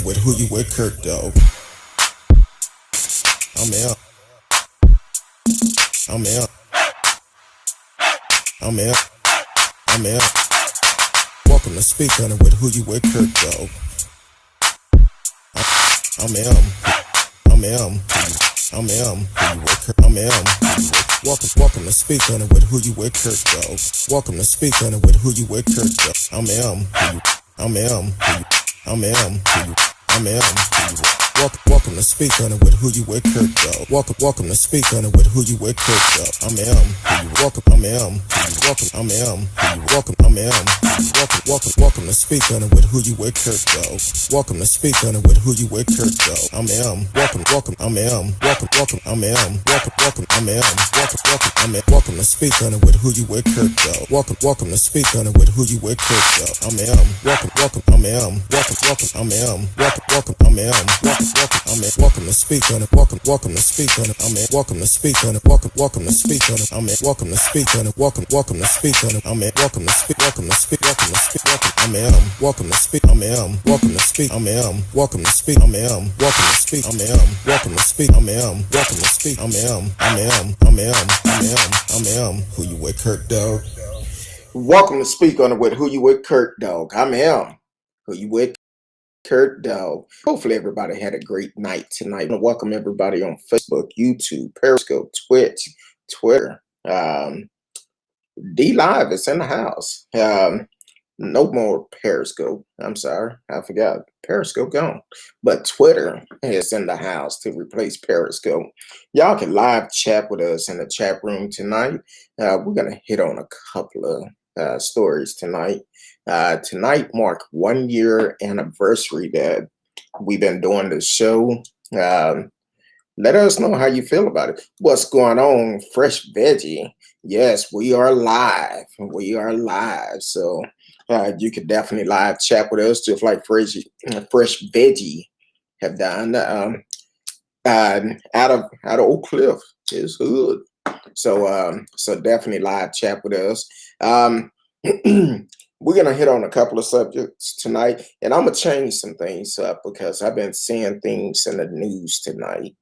on with who you with, Curtdog. I'm out. I'm out. I'm out. I'm out. Welcome to Speak on it with who you with, Curtdog. I'm out. I'm out. I'm out. I'm out. Welcome to Speak on it with who you with, Curtdog. Welcome to Speak on it with who you with, Curtdog. I'm out. I'm out. I'm out. I'm out. Welcome to Speak on it with who you with, Curtdog. Welcome to Speak on it with who you with, Curtdog. I'm welcome. I'm welcome. I'm welcome. I'm welcome to Speak on it with who you with, Curtdog. Welcome to Speak on it with who you with, Curtdog. I'm welcome. I'm welcome. I'm welcome. I'm welcome to Speak on it with who you with, Curtdog. Welcome to Speak on it with who you with, Curtdog. I'm welcome. I'm welcome. I'm welcome. I'm welcome to Speak on it. Welcome to Speak on it. I'm welcome to Speak on it. Welcome to Speak on it. I'm welcome to Speak on it. Welcome to Speak on it. I'm welcome to Speak. Welcome to Speak. Welcome to Speak. I'm welcome to Speak. I'm welcome to Speak. I'm welcome to Speak. I'm welcome to Speak. I'm welcome to Speak. I'm welcome to Speak. I'm who you with, Curtdog. Welcome to Speak on it with who you with, Curtdog. I'm who you with, Curtdog. Hopefully everybody had a great night tonight. I want to welcome everybody on Facebook, YouTube, Periscope, Twitch, Twitter. D Live is in the house. No more Periscope. I'm sorry, I forgot. Periscope gone. But Twitter is in the house to replace Periscope. Y'all can live chat with us in the chat room tonight. We're going to hit on a couple of stories tonight. Tonight marked 1 year anniversary that we've been doing this show. Let us know how you feel about it. What's going on, Fresh Veggie? Yes, we are live. We are live. So you can definitely live chat with us, just like Fresh Veggie have done out of Oak Cliff, his hood. So definitely live chat with us. We're going to hit on a couple of subjects tonight, and I'm going to change some things up because I've been seeing things in the news tonight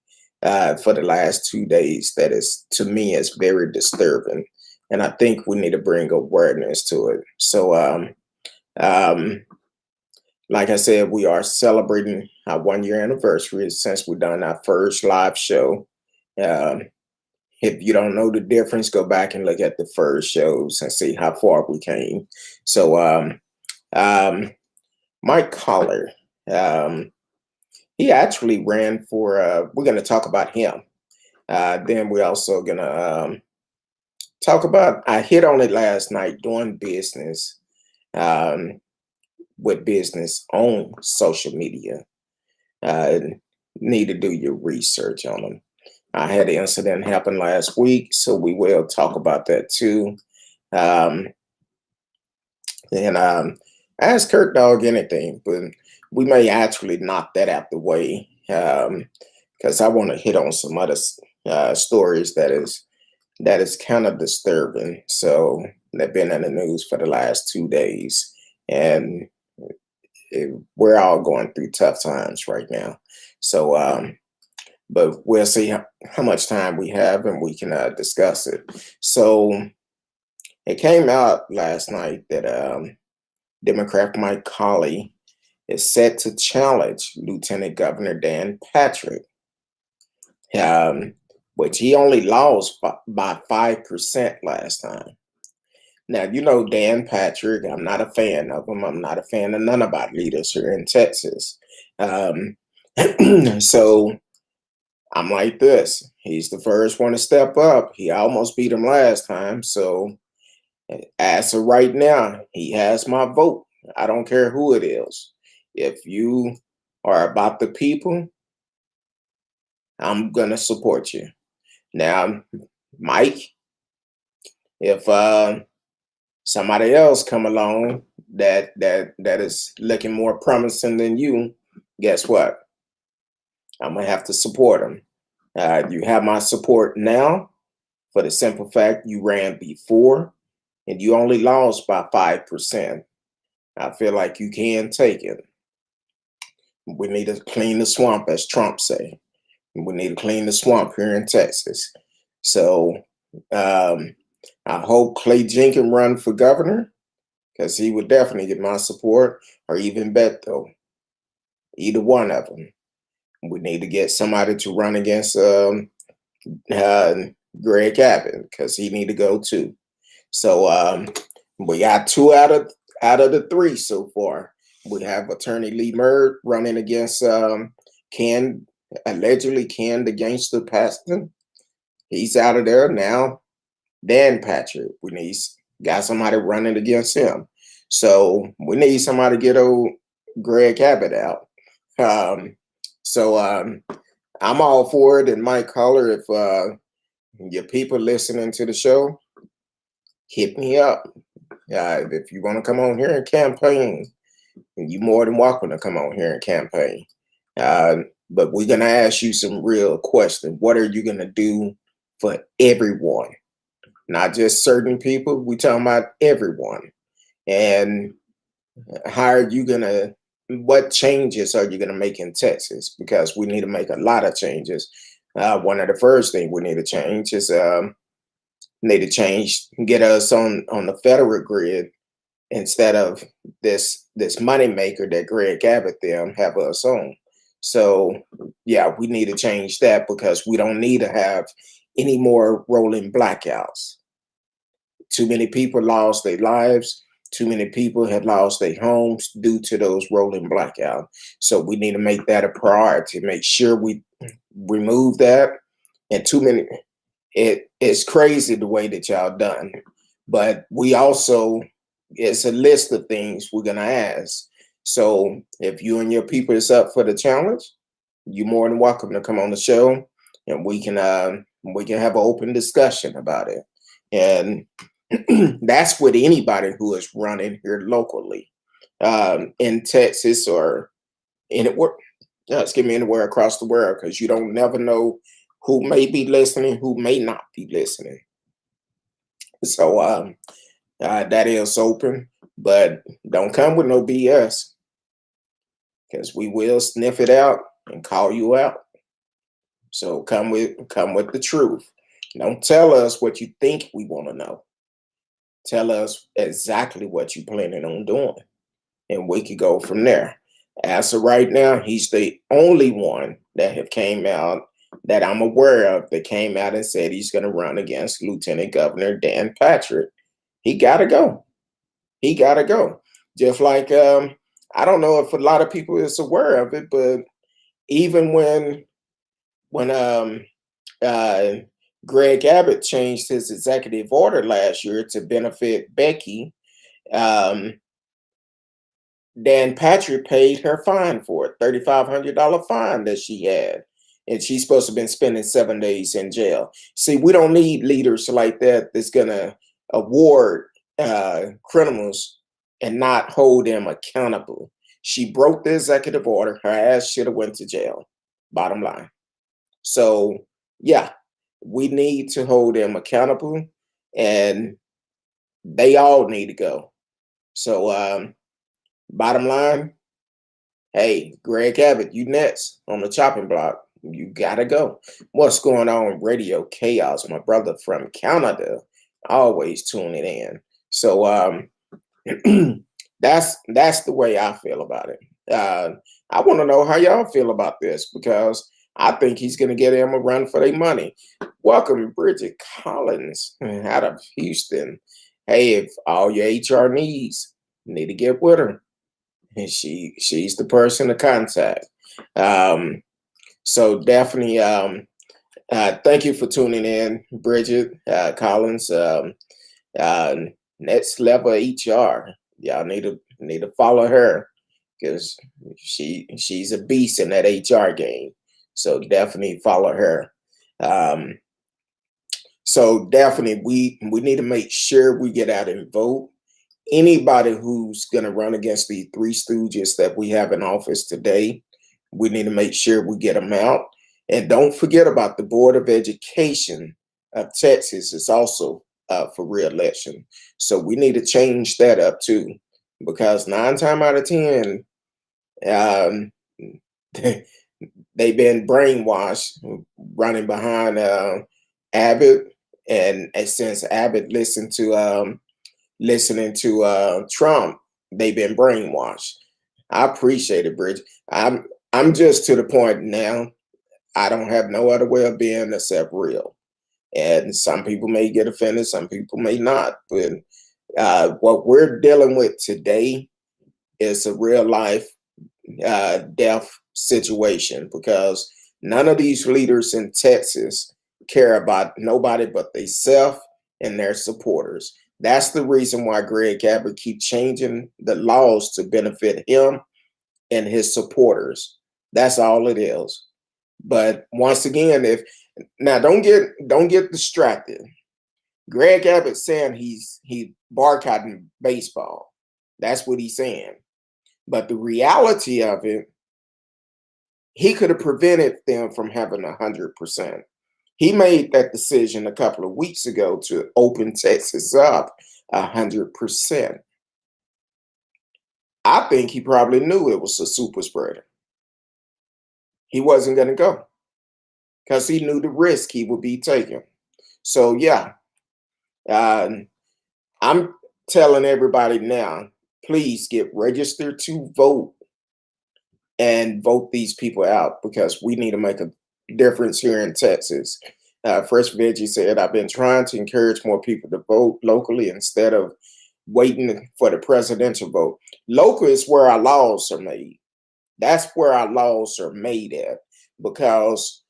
for the last 2 days that is, to me, is very disturbing, and I think we need to bring awareness to it. So, like I said, we are celebrating our 1 year anniversary since we've done our first live show. If you don't know the difference, go back and look at the first shows and see how far we came. So, Mike Collier, he actually ran for, we're going to talk about him. Then we're also going to talk about, I hit on it last night, doing business with business on social media. Need to do your research on them. I had an incident happen last week, so we will talk about that too. And ask Curtdog anything, but we may actually knock that out the way because I want to hit on some other stories that is kind of disturbing. So they've been in the news for the last 2 days, and we're all going through tough times right now. So, but we'll see how much time we have, and we can discuss it. So it came out last night that Democrat Mike Collier is set to challenge Lieutenant Governor Dan Patrick, which he only lost by 5% last time. Now, you know Dan Patrick, I'm not a fan of him. I'm not a fan of none of our leaders here in Texas. So I'm like this. He's the first one to step up. He almost beat him last time. So as of right now, he has my vote. I don't care who it is. If you are about the people, I'm going to support you. Now, Mike, if somebody else come along that is looking more promising than you, guess what? I'm going to have to support him. You have my support now for the simple fact you ran before and you only lost by 5%. I feel like you can take it. We need to clean the swamp, as Trump say. We need to clean the swamp here in Texas. So um, I hope Clay Jenkins run for governor because he would definitely get my support, or even Beto. Either one of them. We need to get somebody to run against uh, Greg Abbott because he need to go too. So we got two out of the three so far. We have Attorney Lee Murd running against Ken, allegedly Ken the Gangster Paston. He's out of there now. Dan Patrick, we need got somebody running against him. So we need somebody to get old Greg Abbott out. Um, so I'm all for it. And Mike Collier, if your people listening to the show, hit me up. If you want to come on here and campaign, you're more than welcome to come on here and campaign. But we're going to ask you some real questions. What are you going to do for everyone? Not just certain people. We're talking about everyone. And how are you going to, what changes are you going to make in Texas? Because we need to make a lot of changes. One of the first things we need to change is get us on the federal grid instead of this money maker that Greg Abbott them have us on. So yeah, we need to change that because we don't need to have any more rolling blackouts. Too many people lost their lives. Too many people have lost their homes due to those rolling blackouts. So we need to make that a priority. Make sure we remove that. And too many. It's crazy the way that y'all done, but we also, it's a list of things we're gonna ask. So if you and your people is up for the challenge, you're more than welcome to come on the show, and we can have an open discussion about it. And that's with anybody who is running here locally, in Texas or anywhere. Anywhere across the world, because you don't never know who may be listening, who may not be listening. So that is open, but don't come with no BS, because we will sniff it out and call you out. So come with the truth. Don't tell us what you think we want to know. Tell us exactly what you're planning on doing, and we could go from there. As of right now, he's the only one that have came out that I'm aware of that came out and said he's going to run against Lieutenant Governor Dan Patrick. He got to go. He got to go. Just like, I don't know if a lot of people is aware of it, but even when Greg Abbott changed his executive order last year to benefit Becky, Dan Patrick paid her fine for it, $3,500 fine that she had. And she's supposed to have been spending 7 days in jail. See, we don't need leaders like that that's going to award criminals and not hold them accountable. She broke the executive order. Her ass should have went to jail, bottom line. So, yeah, we need to hold them accountable, and they all need to go. So, bottom line, hey, Greg Abbott, you next on the chopping block. You gotta go. What's going on? Radio Chaos, my brother from Canada, always tuning in. So that's the way I feel about it. I want to know how y'all feel about this, because I think he's gonna get him a run for their money. Welcome, Bridget Collins out of Houston. Hey, if all your HR needs, you need to get with her. And she's the person to contact. So definitely, thank you for tuning in, Bridget Collins. Next Level HR. Y'all need to follow her, because she's a beast in that HR game. So definitely follow her. So definitely we need to make sure we get out and vote. Anybody who's going to run against the three stooges that we have in office today, we need to make sure we get them out. And don't forget about the Board of Education of Texas is also for re-election. So we need to change that up too, because 9 times out of 10, They've been brainwashed, running behind Abbott, and since Abbott listening to Trump, they've been brainwashed. I appreciate it, Bridget. I'm just to the point now. I don't have no other way of being except real. And some people may get offended, some people may not. But what we're dealing with today is a real life death situation, because none of these leaders in Texas care about nobody but themselves and their supporters. That's the reason why Greg Abbott keep changing the laws to benefit him and his supporters. That's all it is. But once again, if now don't get distracted. Greg Abbott saying he boycotting baseball. That's what he's saying. But the reality of it, he could have prevented them from having 100%. He made that decision a couple of weeks ago to open Texas up 100%. I think he probably knew it was a super spreader. He wasn't going to go because he knew the risk he would be taking. So yeah, I'm telling everybody now, please get registered to vote and vote these people out, because we need to make a difference here in Texas. Fresh Veggie said, I've been trying to encourage more people to vote locally instead of waiting for the presidential vote. Local is where our laws are made. That's where our laws are made at, because,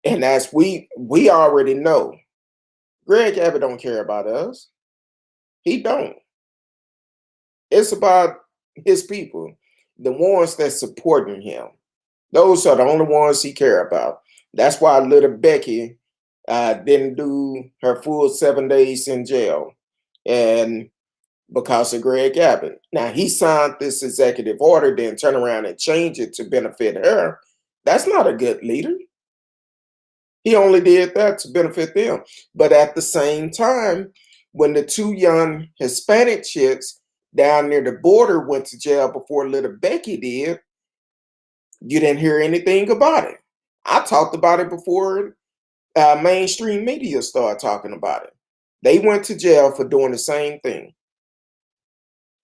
and as we already know, Greg Abbott don't care about us. He don't. It's about his people, the ones that's supporting him. Those are the only ones he care about. That's why little Becky didn't do her full 7 days in jail, and because of Greg Abbott. Now he signed this executive order, then turn around and change it to benefit her. That's not a good leader. He only did that to benefit them. But at the same time, when the two young Hispanic chicks down near the border went to jail before little Becky did, you didn't hear anything about it. I talked about it before mainstream media started talking about it. They went to jail for doing the same thing,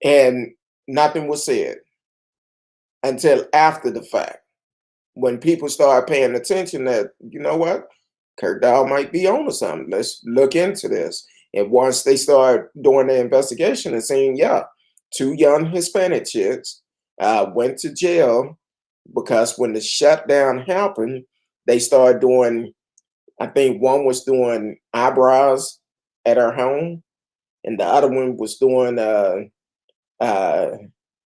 and nothing was said until after the fact, when people started paying attention that, you know what, Curtdog might be on to something. Let's look into this. And once they started doing the investigation and saying, yeah, two young Hispanic chicks went to jail because when the shutdown happened, they started doing, I think one was doing eyebrows at her home, and the other one was doing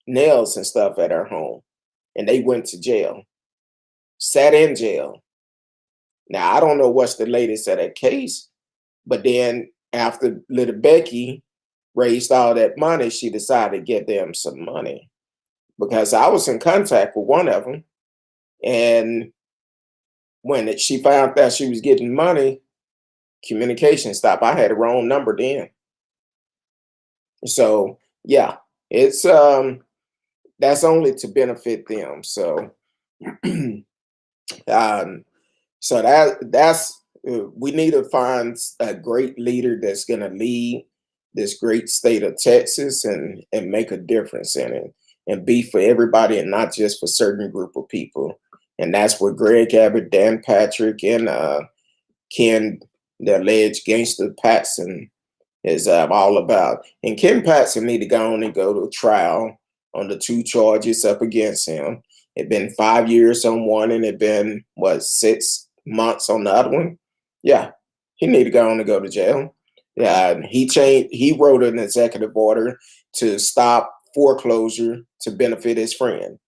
nails and stuff at her home. And they went to jail, sat in jail. Now, I don't know what's the latest of that case, but then after little Becky raised all that money, she decided to get them some money, because I was in contact with one of them. And when she found out she was getting money, communication stopped. I had the wrong number then. So yeah, it's that's only to benefit them. So so that's we need to find a great leader that's going to lead this great state of Texas and make a difference in it, and be for everybody and not just for certain group of people. And that's what Greg Abbott, Dan Patrick, and Ken, the alleged gangster Patson, is all about. And Ken Patson need to go on and go to trial on the two charges up against him. It been 5 years on one, and it been what, 6 months on the other one. Yeah, he need to go on and go to jail. Yeah, he wrote an executive order to stop foreclosure to benefit his friend.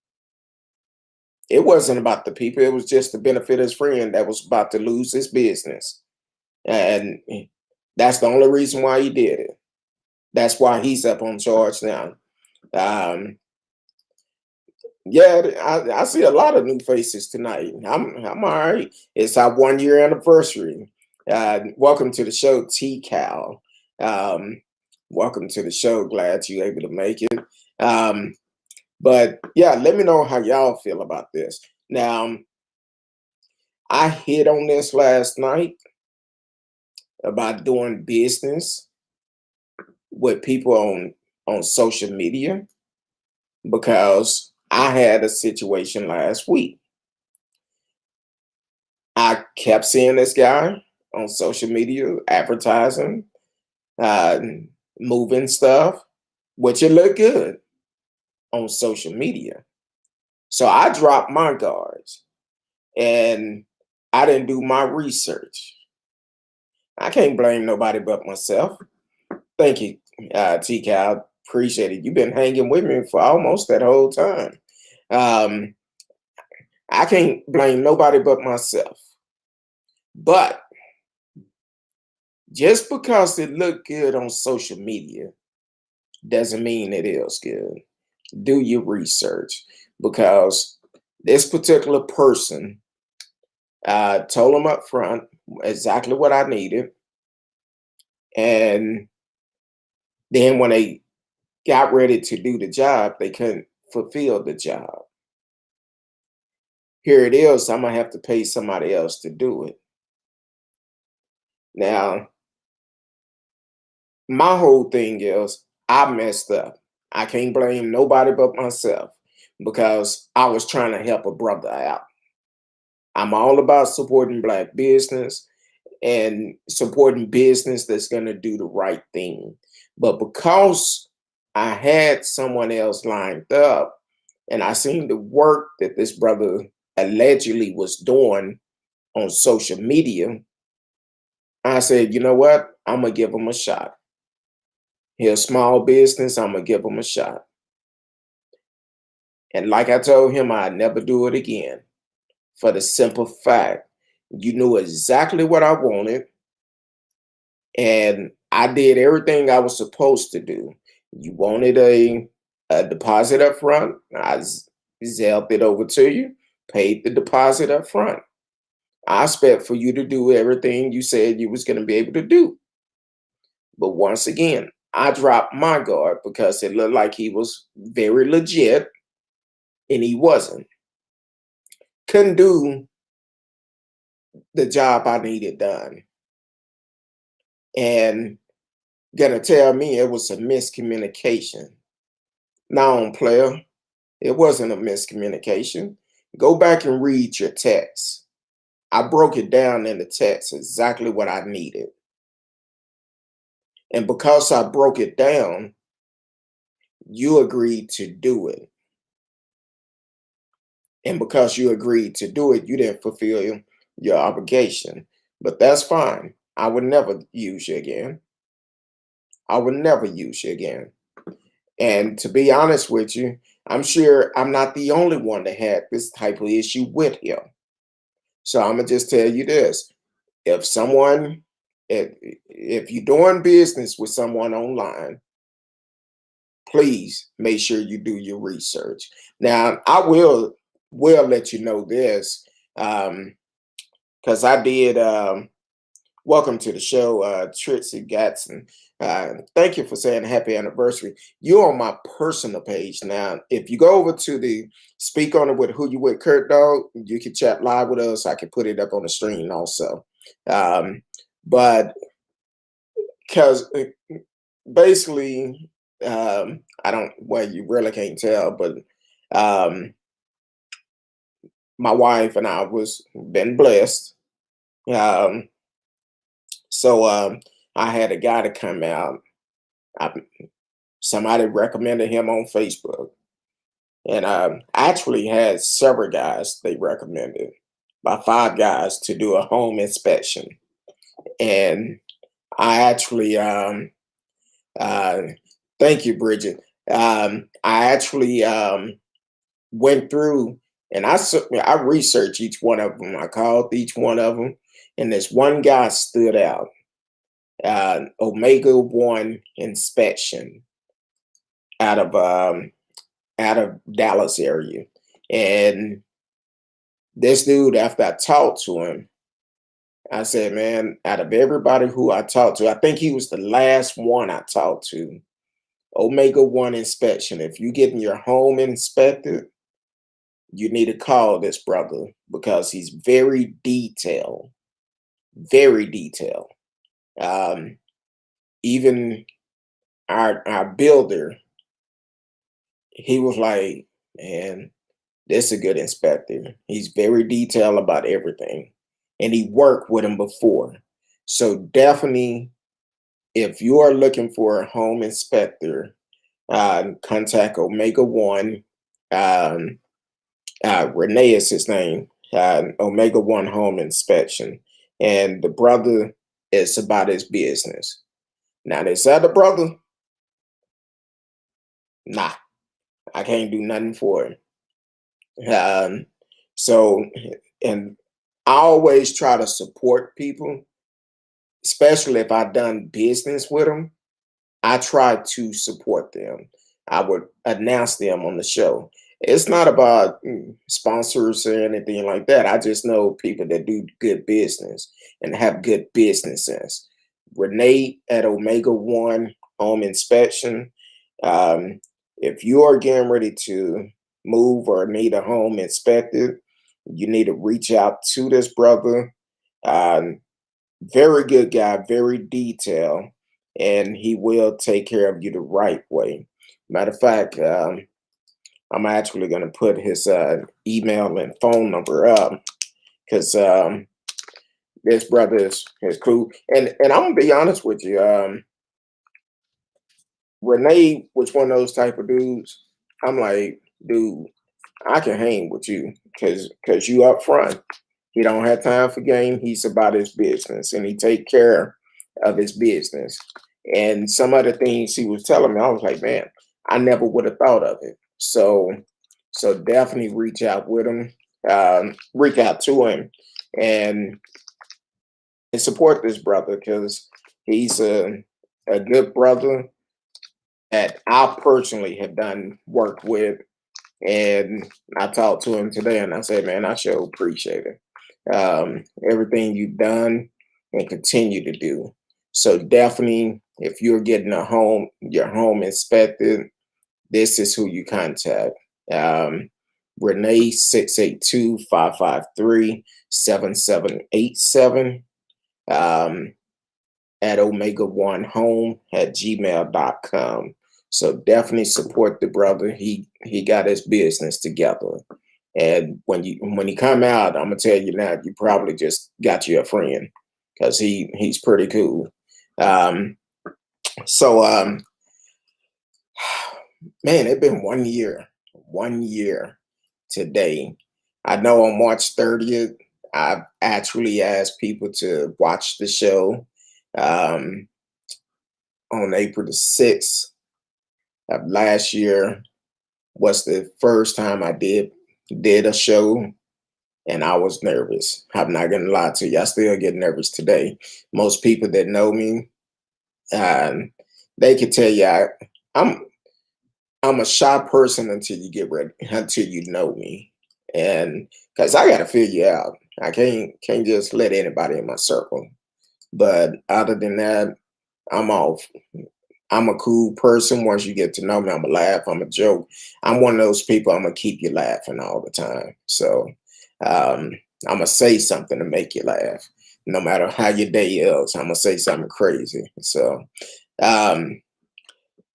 It wasn't about the people. It was just to benefit his friend that was about to lose his business. And that's the only reason why he did it. That's why he's up on charge now. Yeah, I see a lot of new faces tonight. I'm all right. It's our 1 year anniversary. Welcome to the show, T Cal. Welcome to the show. Glad you're able to make it. But yeah, let me know how y'all feel about this. Now, I hit on this last night about doing business with people on social media because I had a situation last week. I kept seeing this guy on social media advertising, uh, moving stuff, which it looked good on social media. So I dropped my guards and I didn't do my research. I can't blame nobody but myself. Thank you, T Cal. Appreciate it. You've been hanging with me for almost that whole time. Um, I can't blame nobody but myself. But just because it looked good on social media doesn't mean it is good. Do your research because this particular person told them up front exactly what I needed. And then when they got ready to do the job, they couldn't fulfill the job. Here it is, I'm going to have to pay somebody else to do it. Now, my whole thing is I messed up. I can't blame nobody but myself because I was trying to help a brother out. I'm all about supporting Black business and supporting business that's going to do the right thing. But because I had someone else lined up and I seen the work that this brother allegedly was doing on social media, I said, you know what? I'm going to give him a shot. He's a small business. I'm going to give him a shot. And like I told him, I'd never do it again for the simple fact you knew exactly what I wanted. And I did everything I was supposed to do. You wanted a deposit up front. I zelled it over to you, paid the deposit up front. I expect for you to do everything you said you was going to be able to do. But once again, I dropped my guard because it looked like he was very legit and he wasn't. Couldn't do the job I needed done. And gonna tell me it was a miscommunication. Now, player, it wasn't a miscommunication. Go back and read your text. I broke it down in the text exactly what I needed. And because I broke it down, you agreed to do it. And because you agreed to do it, you didn't fulfill your obligation. But that's fine. I would never use you again. I would never use you again. And to be honest with you, I'm sure I'm not the only one that had this type of issue with him. So I'm gonna just tell you this: if someone, if you're doing business with someone online, please make sure you do your research. Now, I will let you know this because I did. Welcome to the show, Trixie Gatson. Thank you for saying happy anniversary. You're on my personal page now. If you go over to the Speak On It with Who You With Curtdog, you can chat live with us. I can put it up on the screen also. But because basically, I don't, well, you really can't tell, but um, my wife and I was been blessed. Um, so I had a guy to come out. I, somebody recommended him on Facebook. And I actually had several guys they recommended, about 5 guys, to do a home inspection. And I actually, uh, thank you, Bridget. I actually went through and I researched each one of them. I called each one of them, and this one guy stood out. Omega One Inspection out of Dallas area. And this dude, after I talked to him, I said, man, out of everybody who I talked to, I think he was the last one I talked to. Omega One inspection. If you're getting your home inspected, you need to call this brother because he's very detailed, very detailed. Um, Even our builder, he was like, man, this is a good inspector. He's very detailed about everything. And he worked with him before. So definitely, if you are looking for a home inspector, contact Omega One. Um, Renee is his name. Omega One Home Inspection, and the brother is about his business. Now this other brother, nah, I can't do nothing for him. Um, so, and I always try to support people, especially if I've done business with them. I try to support them. I would announce them on the show. It's not about sponsors or anything like that. I just know people that do good business and have good businesses. Renee at Omega One Home Inspection. Um, if you are getting ready to move or need a home inspected, you need to reach out to this brother. Um, Very good guy, very detailed, and he will take care of you the right way. Matter of fact, I'm actually going to put his email and phone number up because this brother is cool. And I'm gonna be honest with you, Renee was one of those type of dudes. I'm like, dude, I can hang with you because you up front. He don't have time for game. He's about his business and he take care of his business. And some other things he was telling me, I was like, man, I never would have thought of it. So definitely reach out with him, reach out to him, and support this brother because he's a good brother that I personally have done work with. And I talked to him today and I said, man, I sure appreciate it. Everything you've done and continue to do. So definitely, if you're getting your home inspected, this is who you contact. Renee 682-553-7787 at Omega One Home at gmail.com. So definitely support the brother. He got his business together. And when he come out, I'm gonna tell you now, you probably just got you a friend because he's pretty cool. Um, so man, it's been 1 year today. I know on March 30th, I've actually asked people to watch the show. Um, on April the 6th of last year was the first time I did a show, and I was nervous. I'm not gonna lie to you. I still get nervous today. Most people that know me, they could tell you I'm I'm a shy person until you get ready, until you know me, and because I gotta figure you out. I can't just let anybody in my circle. But other than that, I'm off. I'm a cool person. Once you get to know me, I'm a laugh. I'm a joke. I'm one of those people. I'm gonna keep you laughing all the time. So um, I'm gonna say something to make you laugh, no matter how your day is. I'm gonna say something crazy. Um,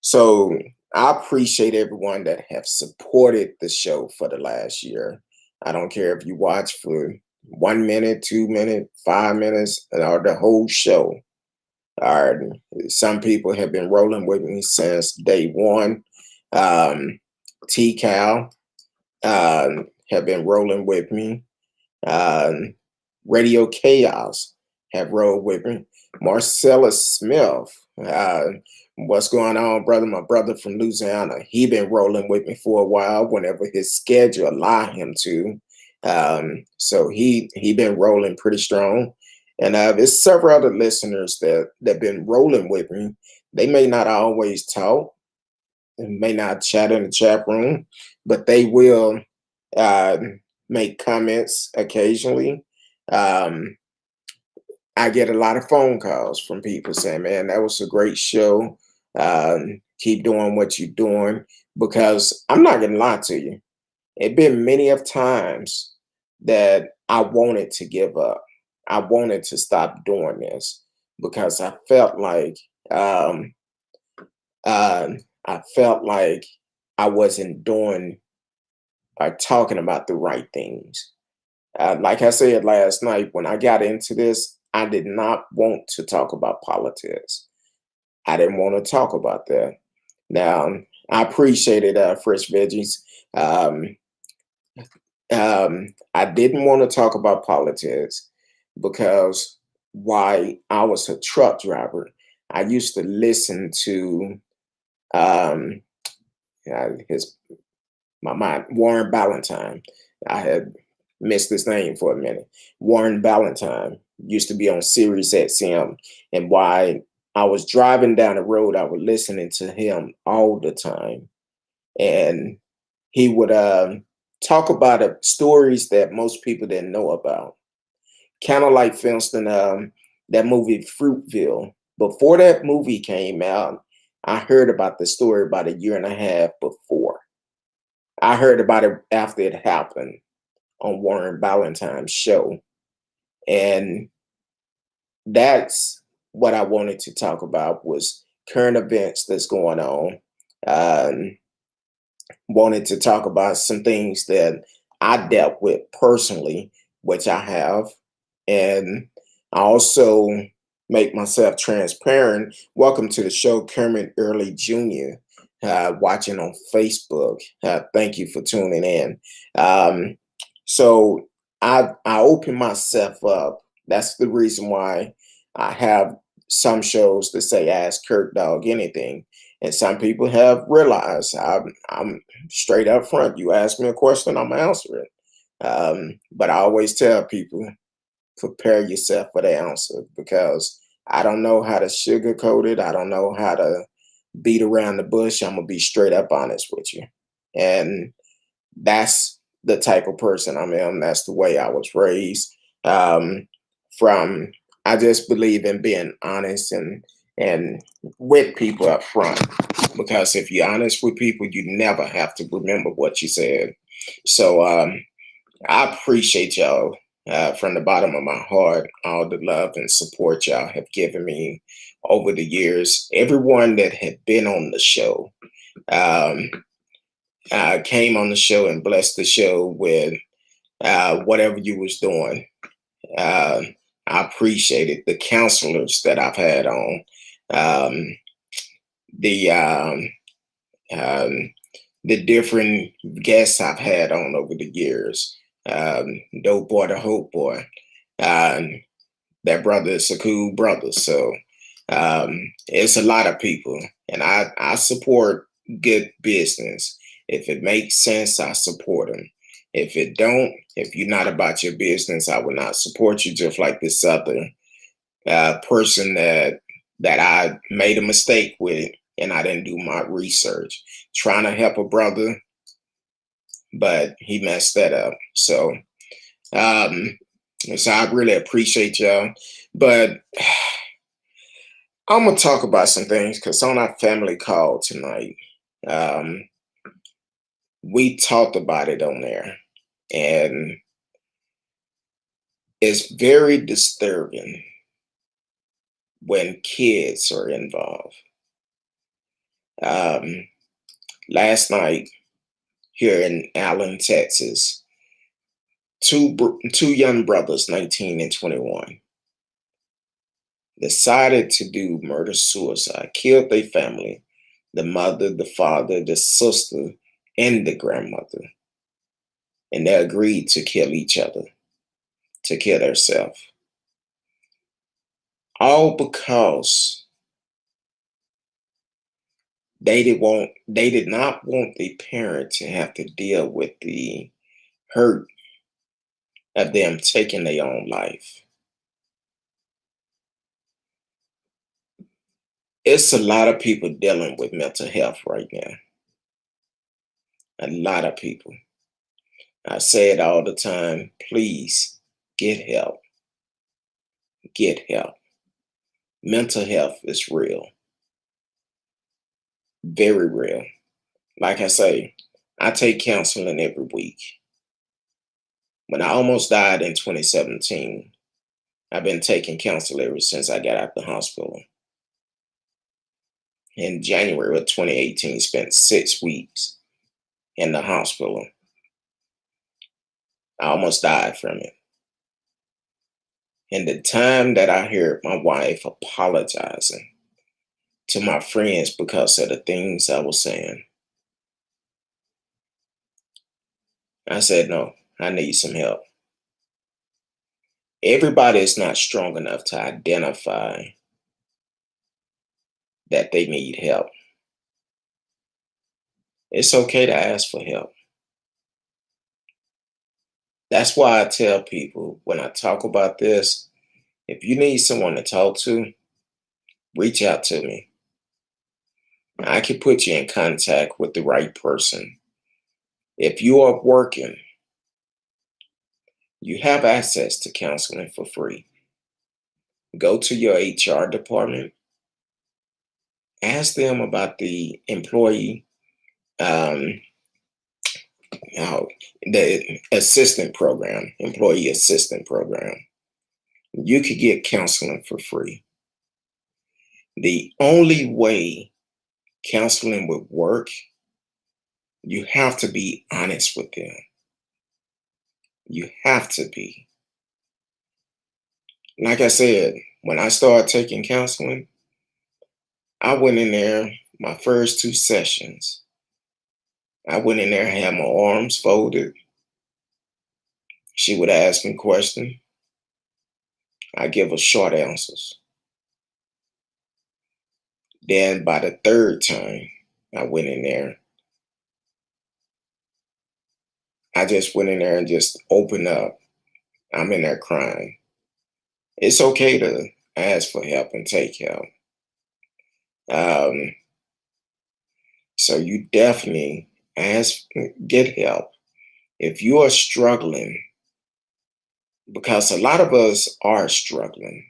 so I appreciate everyone that have supported the show for the last year. I don't care if you watch for 1 minute, 2 minutes, 5 minutes, or the whole show. All right. Some people have been rolling with me since day one. Um, T Cal have been rolling with me. Um, Radio Chaos have rolled with me. Marcellus Smith, uh, what's going on, brother? My brother from Louisiana, he been rolling with me for a while. Whenever his schedule allow him to, so he been rolling pretty strong. And there's several other listeners that been rolling with me. They may not always talk, and may not chat in the chat room, but they will uh, make comments occasionally. Um, I get a lot of phone calls from people saying, "Man, that was a great show. Keep doing what you're doing, because I'm not gonna lie to you. It been many of times that I wanted to give up. I wanted to stop doing this because um, I felt like I wasn't doing or talking about the right things. Like I said last night, when I got into this, I did not want to talk about politics. I didn't want to talk about that. Now, I appreciated Fresh Veggies. Um, I didn't want to talk about politics because while I was a truck driver, I used to listen to um, his my mind, Warren Ballantyne. I had missed his name for a minute. Warren Ballantyne used to be on Sirius XM, and while I was driving down the road, I was listening to him all the time, and he would talk about stories that most people didn't know about. Kind of like, for instance, that movie Fruitville. Before that movie came out, I heard about the story about a year and a half before. I heard about it after it happened on Warren Ballantyne's show. And that's what I wanted to talk about, was current events that's going on. Um, Wanted to talk about some things that I dealt with personally, which I have, and I also make myself transparent. Welcome to the show, Kermit Early Jr., watching on Facebook. Thank you for tuning in. Um, so I open myself up. That's the reason why I have some shows that say "Ask Curtdog Anything," and some people have realized I'm straight up front. You ask me a question, I'm answer it. But I always tell people, prepare yourself for the answer, because I don't know how to sugarcoat it. I don't know how to beat around the bush. I'm gonna be straight up honest with you, and that's the type of person I am. That's the way I was raised. Um, from I just believe in being honest and with people up front, because if you're honest with people, you never have to remember what you said. So I appreciate y'all from the bottom of my heart, all the love and support y'all have given me over the years. Everyone that had been on the show um, came on the show and blessed the show with whatever you was doing. Uh, I appreciate it. The counselors that I've had on, um, the um, um, the different guests I've had on over the years. Dope Boy the Hope Boy. Um, that brother is a cool brother. So it's a lot of people, and I support good business. If it makes sense, I support them. If it don't, if you're not about your business, I will not support you. Just like this other person that I made a mistake with, and I didn't do my research, trying to help a brother, but he messed that up. Um, so I really appreciate y'all, but I'm gonna talk about some things because on our family call tonight, um, we talked about it on there, and it's very disturbing when kids are involved. Um, Last night here in Allen, Texas, two young brothers, 19 and 21, decided to do murder suicide, killed their family, the mother, the father, the sister, and the grandmother, and they agreed to kill each other, to kill themselves, all because they did not want the parent to have to deal with the hurt of them taking their own life. It's a lot of people dealing with mental health right now. A lot of people. I say it all the time. Please get help. Get help. Mental health is real. Very real. Like I say, I take counseling every week. When I almost died in 2017, I've been taking counsel ever since I got out the hospital. In January of 2018, spent 6 weeks in the hospital. I almost died from it. And the time that I heard my wife apologizing to my friends because of the things I was saying, I said, no, I need some help. Everybody is not strong enough to identify that they need help. It's okay to ask for help. That's why I tell people when I talk about this, if you need someone to talk to, reach out to me. I can put you in contact with the right person. If you are working, you have access to counseling for free. Go to your HR department, ask them about the employee, um, how, the assistant program, employee assistant program. You could get counseling for free. The only way counseling would work, you have to be honest with them. You have to be. Like I said, when I started taking counseling, I went in there my first 2 sessions. I went in there, had my arms folded. She would ask me questions. I give her short answers. Then by the third time I went in there, I just went in there and just opened up. I'm in there crying. It's okay to ask for help and take help. Um, so you definitely get help. If you are struggling, because a lot of us are struggling.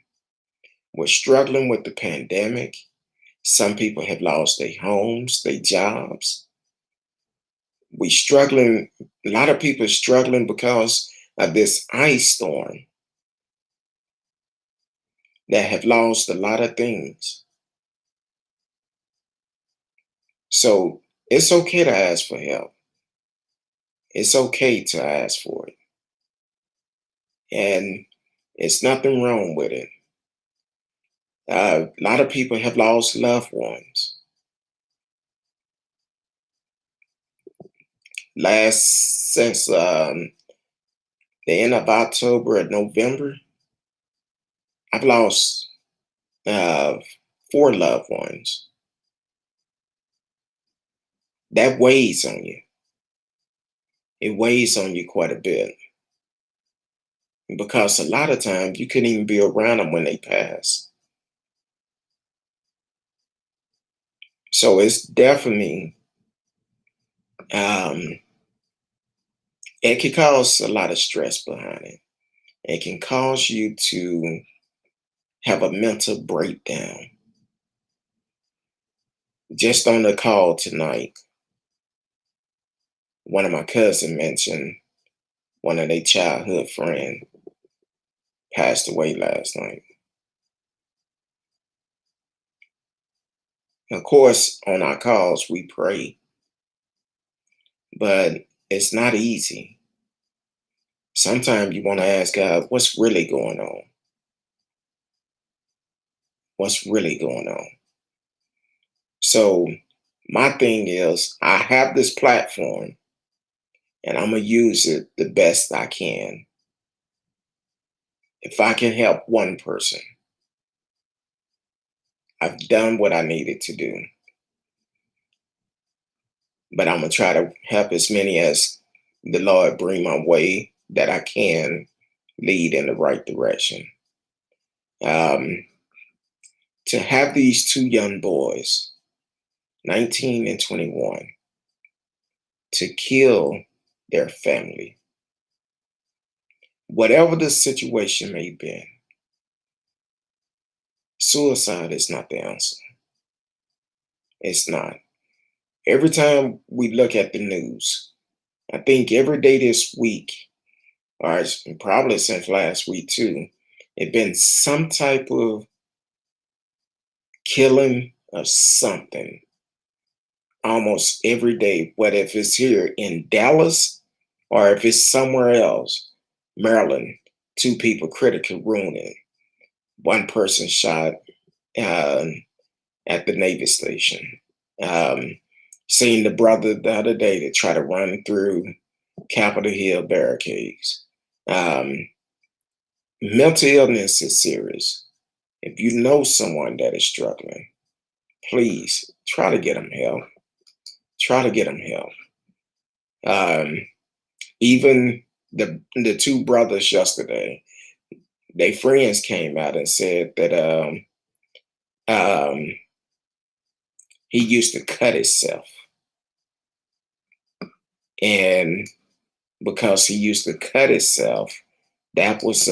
We're struggling with the pandemic. Some people have lost their homes, their jobs. We struggling, a lot of people are struggling because of this ice storm that have lost a lot of things. So it's okay to ask for help. It's okay to ask for it. And it's nothing wrong with it. A lot of people have lost loved ones. Since the end of October and November, I've lost uh, 4 loved ones. That weighs on you. It weighs on you quite a bit because a lot of times you couldn't even be around them when they pass. So it's definitely, um, it can cause a lot of stress behind it. It can cause you to have a mental breakdown. Just on the call tonight, one of my cousins mentioned one of their childhood friend passed away last night. Of course, on our calls, we pray, but it's not easy. Sometimes you want to ask God, what's really going on? What's really going on? So, my thing is, I have this platform and I'm going to use it the best I can. If I can help one person, I've done what I needed to do. But I'm going to try to help as many as the Lord bring my way that I can lead in the right direction. Um, to have these 2 young boys, 19 and 21, to kill their family, whatever the situation may be, suicide is not the answer. It's not. Every time we look at the news, I think every day this week, or probably since last week too, it been some type of killing or something almost every day. Whether if it's here in Dallas or if it's somewhere else, Maryland, two people critically wounded, one person shot um, at the Navy station. Um, Seen the brother the other day that tried to run through Capitol Hill barricades. Um, Mental illness is serious. If you know someone that is struggling, please try to get them help. Try to get them help. Um, Even the two brothers yesterday, their friends came out and said that um, he used to cut himself, and because he used to cut himself, that was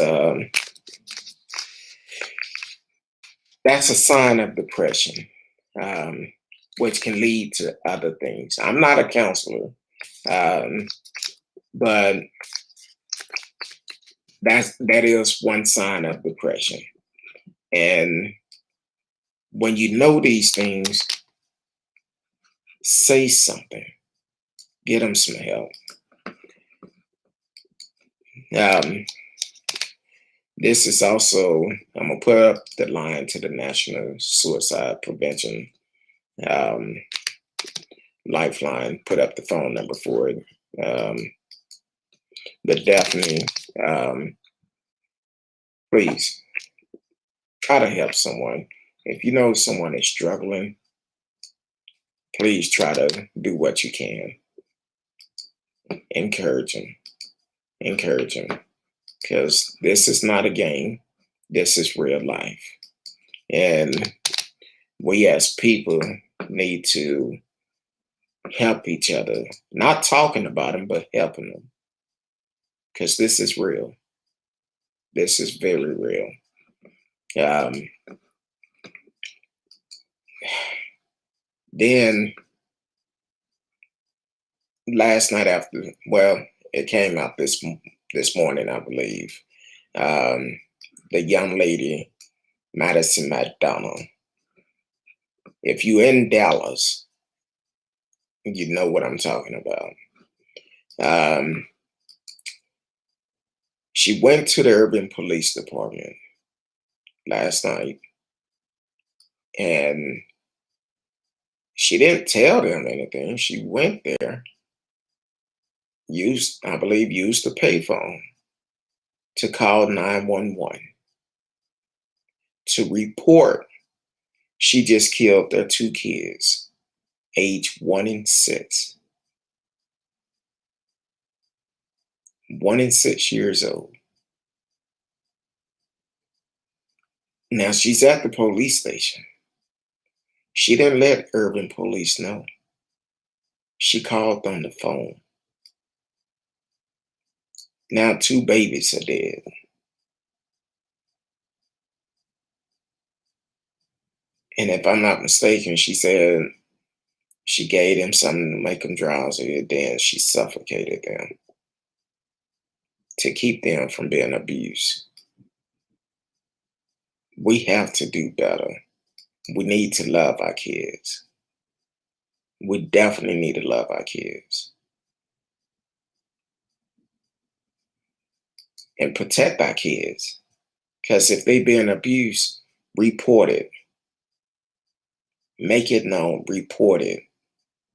that's a sign of depression, um, which can lead to other things. I'm not a counselor, um, but that is one sign of depression. And when you know these things, say something. Get them some help. Um, this is also, I'm gonna put up the line to the National Suicide Prevention um, Lifeline. Put up the phone number for it. Um, but definitely, um, please try to help someone. If you know someone is struggling, please try to do what you can. Encourage them. Encourage them. Because this is not a game. This is real life. And we as people need to help each other. Not talking about them, but helping them. Because this is real. This is very real. Um, then last night after, well, it came out this morning, I believe. Um, the young lady, Madison McDonald. If you're in Dallas, you know what I'm talking about. Um, she went to the urban police department last night, and she didn't tell them anything. She went there, I believe, used the payphone to call 911 to report she just killed their two kids, age 1 and 6. 1 and 6 years old. Now she's at the police station. She didn't let urban police know. She called on the phone. Now two babies are dead. And if I'm not mistaken, she said she gave them something to make them drowsy, and then she suffocated them to keep them from being abused. We have to do better. We need to love our kids. We definitely need to love our kids and protect our kids. Because if they being abused, report it. Make it known, report it.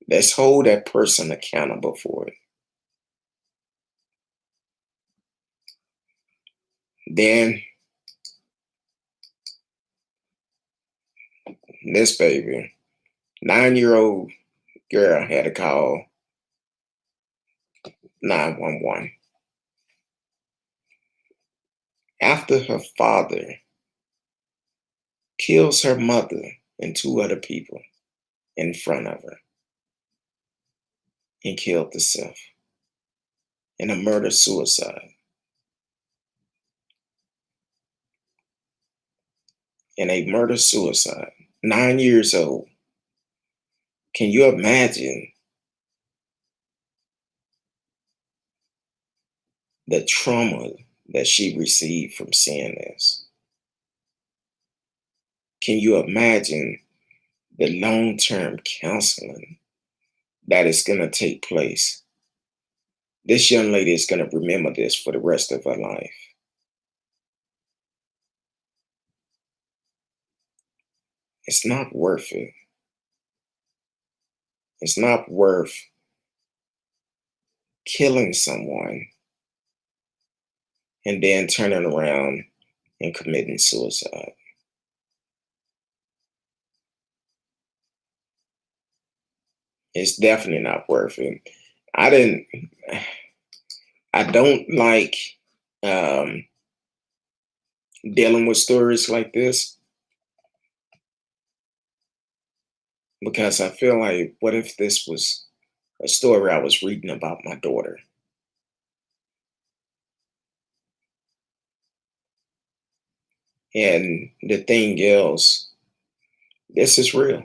Let's hold that person accountable for it. Then this baby, 9-year-old girl, had to call 911 after her father kills her mother and two other people in front of her and killed herself in a murder suicide. In a murder suicide, 9 years old, Can you imagine the trauma that she received from seeing this? Can you imagine the long-term counseling that is going to take place? This young lady is going to remember this for the rest of her life. It's not worth it. It's not worth killing someone and then turning around and committing suicide. It's definitely not worth it. I didn't, I don't like um, dealing with stories like this because I feel like, what if this was a story I was reading about my daughter? And the thing is, this is real.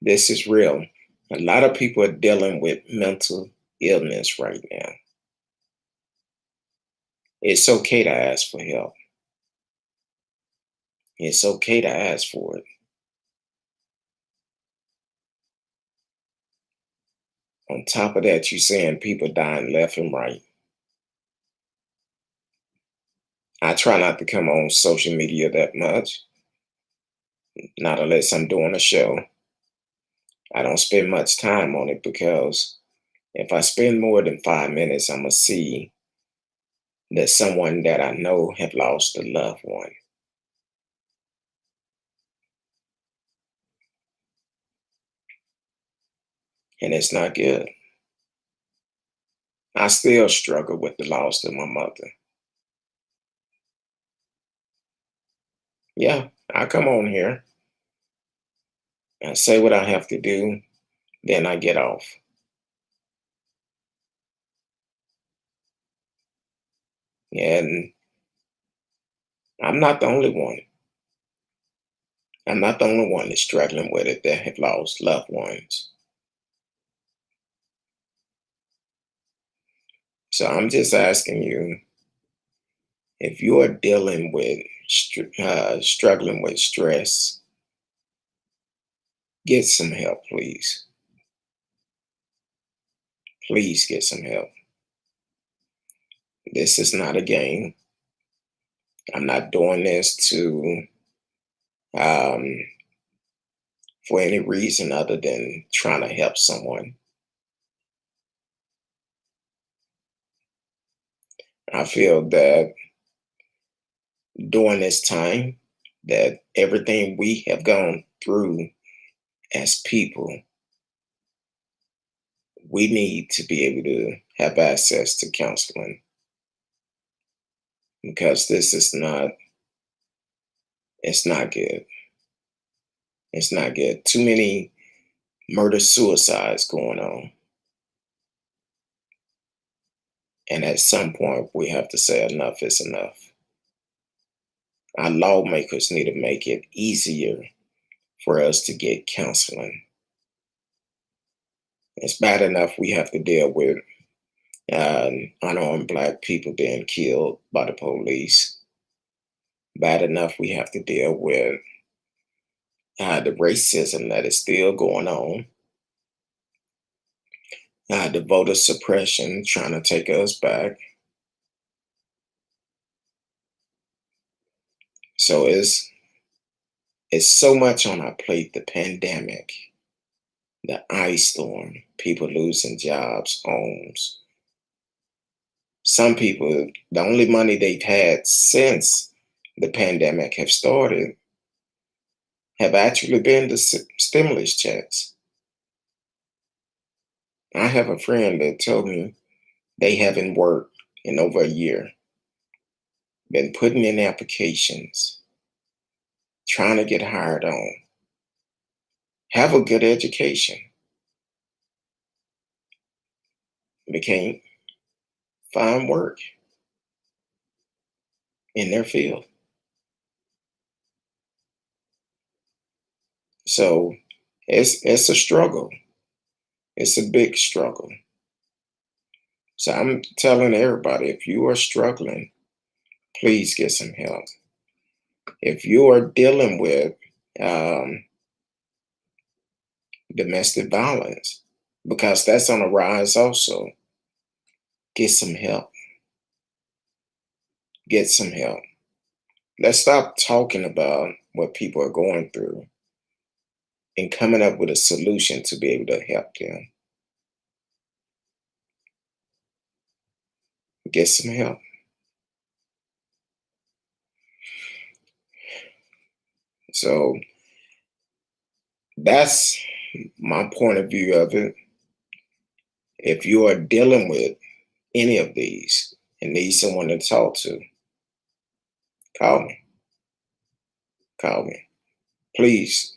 This is real. A lot of people are dealing with mental illness right now. It's okay to ask for help. It's okay to ask for it. On top of that, you're saying people dying left and right. I try not to come on social media that much, not unless I'm doing a show. I don't spend much time on it because if I spend more than 5 minutes, I'm going to see that someone that I know had lost a loved one. And it's not good. I still struggle with the loss of my mother. Yeah, I come on here, I say what I have to do, then I get off. And I'm not the only one. I'm not the only one that's struggling with it that have lost loved ones. So I'm just asking you, if you're dealing with struggling with stress, get some help, please. Please get some help. This is not a game. I'm not doing this to um, for any reason other than trying to help someone. I feel that during this time, that everything we have gone through as people, we need to be able to have access to counseling because this is not, it's not good. It's not good. Too many murder suicides going on. And at some point, we have to say enough is enough. Our lawmakers need to make it easier for us to get counseling. It's bad enough we have to deal with unarmed Black people being killed by the police. Bad enough we have to deal with the racism that is still going on, the voter suppression trying to take us back. So it's so much on our plate, the pandemic, the ice storm, people losing jobs, homes. Some people, the only money they've had since the pandemic have started have actually been the stimulus checks. I have a friend that told me they haven't worked in over a year, been putting in applications, trying to get hired on, have a good education, but can't find work in their field. So It's a struggle. It's a big struggle. So I'm telling everybody, if you are struggling, please get some help. If you are dealing with um, domestic violence, because that's on the rise also, get some help. Get some help. Let's stop talking about what people are going through and coming up with a solution to be able to help them. Get some help. So that's my point of view of it. If you are dealing with any of these and need someone to talk to, call me. Call me. Please,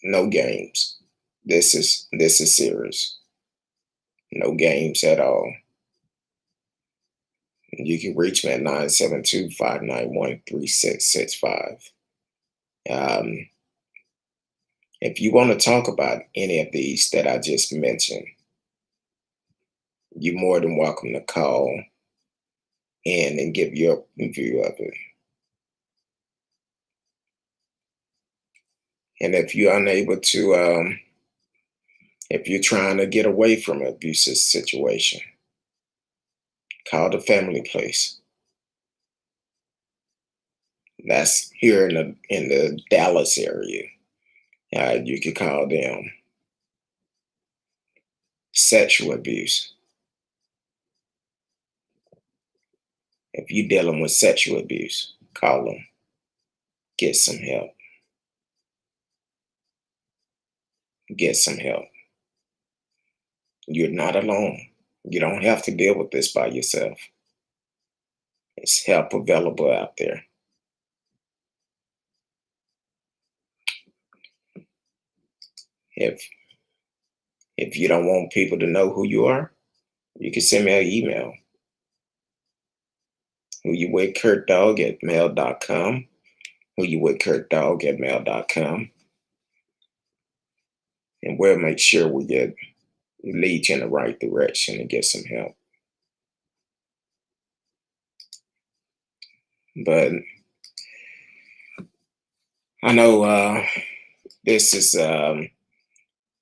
no games. This is serious. No games at all. You can reach me at 972-591-3665. Um, if you want to talk about any of these that I just mentioned, you're more than welcome to call in and give your view of it. And if you're unable to, if you're trying to get away from an abusive situation, call the family place. That's here in the Dallas area. You could call them sexual abuse. If you're dealing with sexual abuse, call them. Get some help. Get some help. You're not alone. You don't have to deal with this by yourself. There's help available out there. If if you don't want people to know who you are, you can send me an email. Who you with Curtdog at mail.com. Who you with Curtdog at mail.com. And we'll make sure we lead you in the right direction and get some help. But I know this is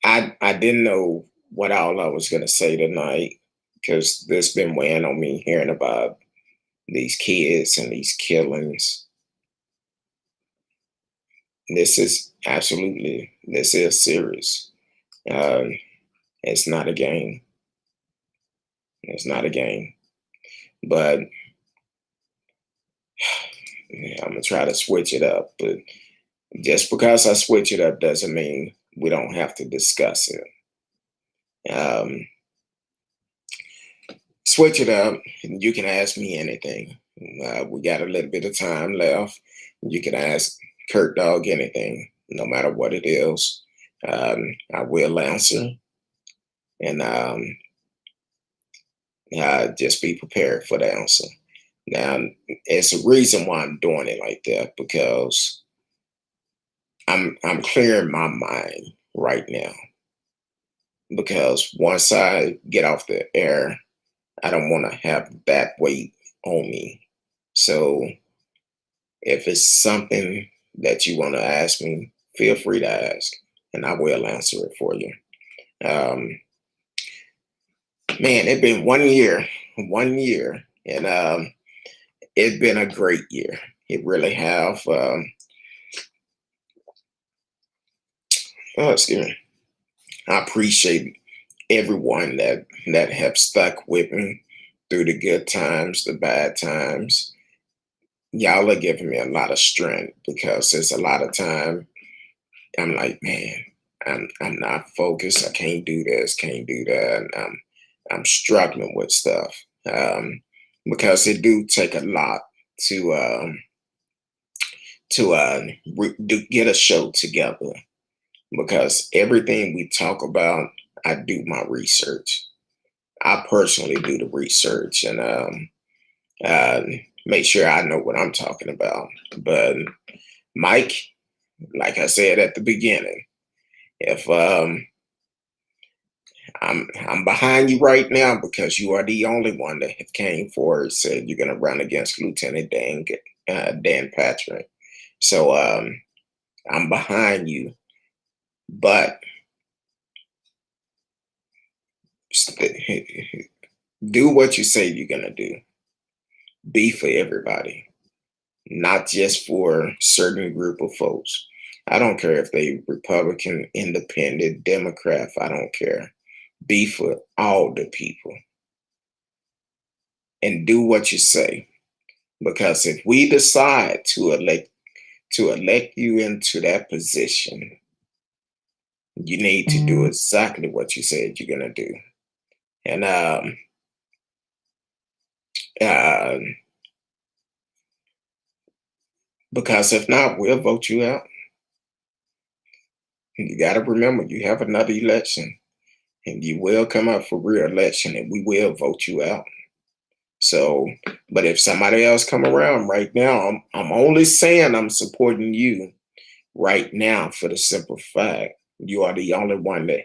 I didn't know what all I was gonna say tonight because this been weighing on me hearing about these kids and these killings. This is serious. Um, it's not a game. It's not a game. But yeah, I'm gonna try to switch it up. But just because I switch it up doesn't mean we don't have to discuss it. Um, switch it up, and you can ask me anything. We got a little bit of time left. You can ask Curtdog anything, no matter what it is. I will answer, and just be prepared for the answer. Now, it's a reason why I'm doing it like that because I'm clearing my mind right now. Because once I get off the air, I don't want to have that weight on me. So if it's something that you want to ask me, feel free to ask, and I will answer it for you. Um, man, it's been 1 year, and it's been a great year. It really have. Oh, excuse me. I appreciate everyone that have stuck with me through the good times, the bad times. Y'all are giving me a lot of strength because there's a lot of time I'm like, man, I'm not focused. I can't do this, can't do that. And I'm struggling with stuff because it do take a lot to get a show together. Because everything we talk about, I do my research. I personally do the research and uh, make sure I know what I'm talking about. But Mike, like I said at the beginning, If I'm behind you right now because you are the only one that have came forward and said you're gonna run against Lieutenant Dan Patrick. So I'm behind you, but do what you say you're gonna do. Be for everybody, not just for certain group of folks. I don't care if they Republican, Independent, Democrat. I don't care. Be for all the people and do what you say. Because if we decide to elect you into that position, you need to do exactly what you said you're gonna do. And uh, because if not, we'll vote you out. You got to remember, you have another election, and you will come up for re-election, and we will vote you out. So, but if somebody else come around right now, I'm only saying I'm supporting you right now for the simple fact you are the only one that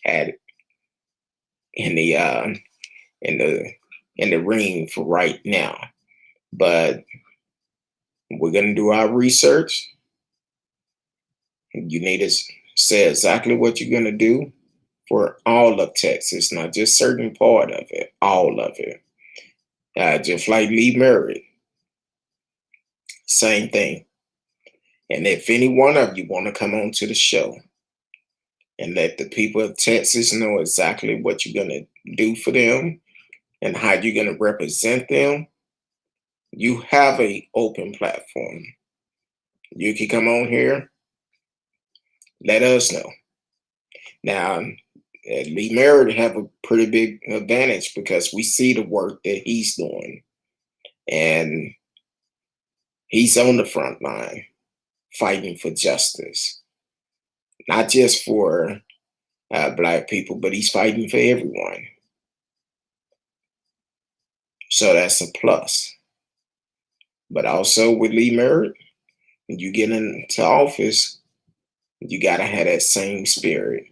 had it in the in the in the ring for right now. But we're gonna do our research. You need to say exactly what you're gonna do for all of Texas, not just certain part of it, all of it. Just like Lee Merritt, same thing. And if any one of you want to come on to the show and let the people of Texas know exactly what you're going to do for them and how you're going to represent them, you have a open platform. You can come on here, let us know. Now, Lee Merritt have a pretty big advantage because we see the work that he's doing, and he's on the front line fighting for justice, not just for Black people, but he's fighting for everyone. So that's a plus. But also with Lee Merritt, when you get into office, you got to have that same spirit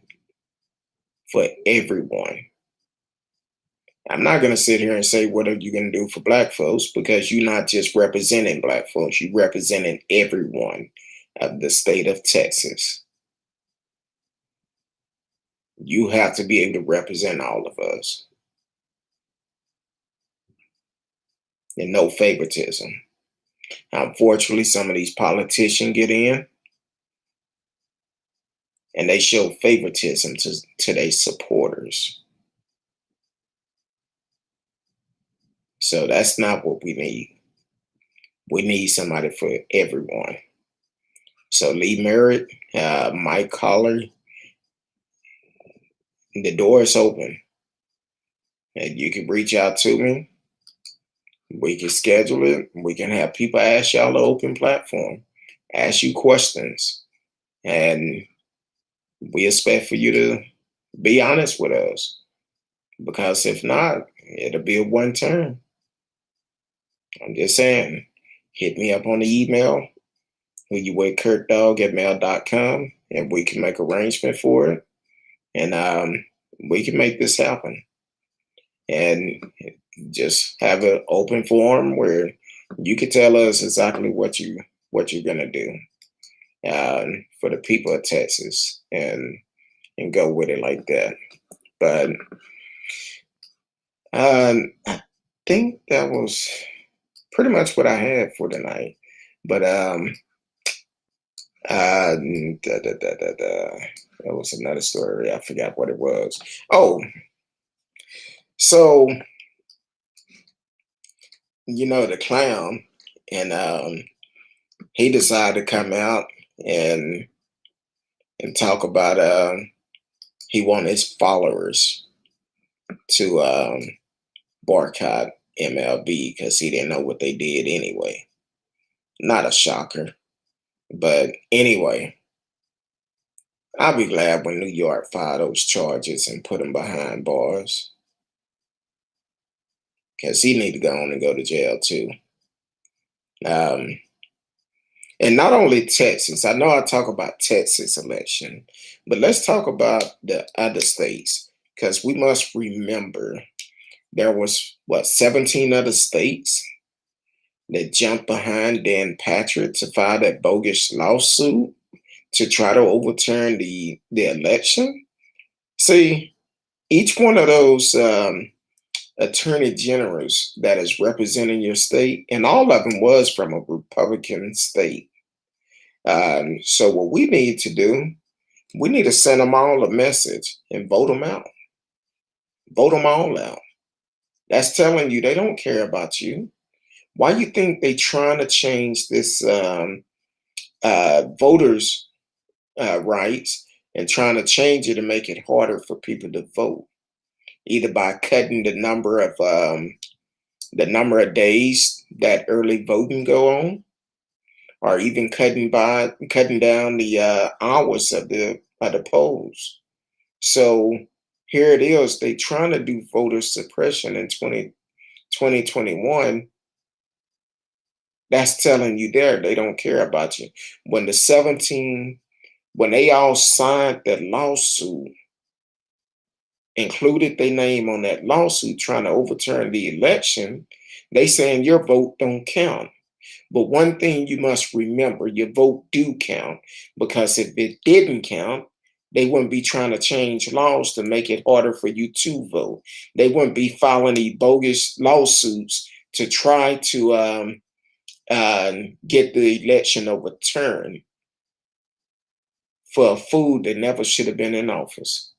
for everyone. I'm not going to sit here and say, what are you going to do for Black folks? Because you're not just representing Black folks, you're representing everyone of the state of Texas. You have to be able to represent all of us. And no favoritism. Unfortunately, some of these politicians get in and they show favoritism to their supporters. So that's not what we need. We need somebody for everyone. So Lee Merritt, Mike Collier, the door is open. And you can reach out to me. We can schedule it. We can have people ask y'all an open platform, ask you questions. And we expect for you to be honest with us. Because if not, it'll be a one turn. I'm just saying, hit me up on the email, who you with Curtdog@mail.com, and we can make arrangement for it. And we can make this happen. And just have an open forum where you can tell us exactly what you're gonna do for the people of Texas, and go with it like that. But I think that was pretty much what I had for tonight. But that was another story. I forgot what it was. Oh, so the clown, and he decided to come out and talk about he wanted his followers to boycott MLB because he didn't know what they did anyway. Not a shocker, but anyway, I'll be glad when New York filed those charges and put him behind bars, because he need to go on and go to jail too. Um, And not only Texas, I know I talk about Texas election, but let's talk about the other states because we must remember there was what 17 other states that jumped behind Dan Patrick to file that bogus lawsuit to try to overturn the election. See, each one of those attorney generals that is representing your state, and all of them was from a Republican state. So what we need to do, we need to send them all a message and vote them out. Vote them all out. That's telling you they don't care about you. Why you think they trying to change this voters' rights and trying to change it to make it harder for people to vote, either by cutting the number of days that early voting go on, or even cutting down the hours of the polls. So here it is. They trying to do voter suppression in 2021. That's telling you there they don't care about you. When the 17, when they all signed that lawsuit, included their name on that lawsuit trying to overturn the election, they saying your vote don't count. But one thing you must remember, your vote do count, because if it didn't count, they wouldn't be trying to change laws to make it harder for you to vote. They wouldn't be filing these bogus lawsuits to try to get the election overturned for a fool that never should have been in office.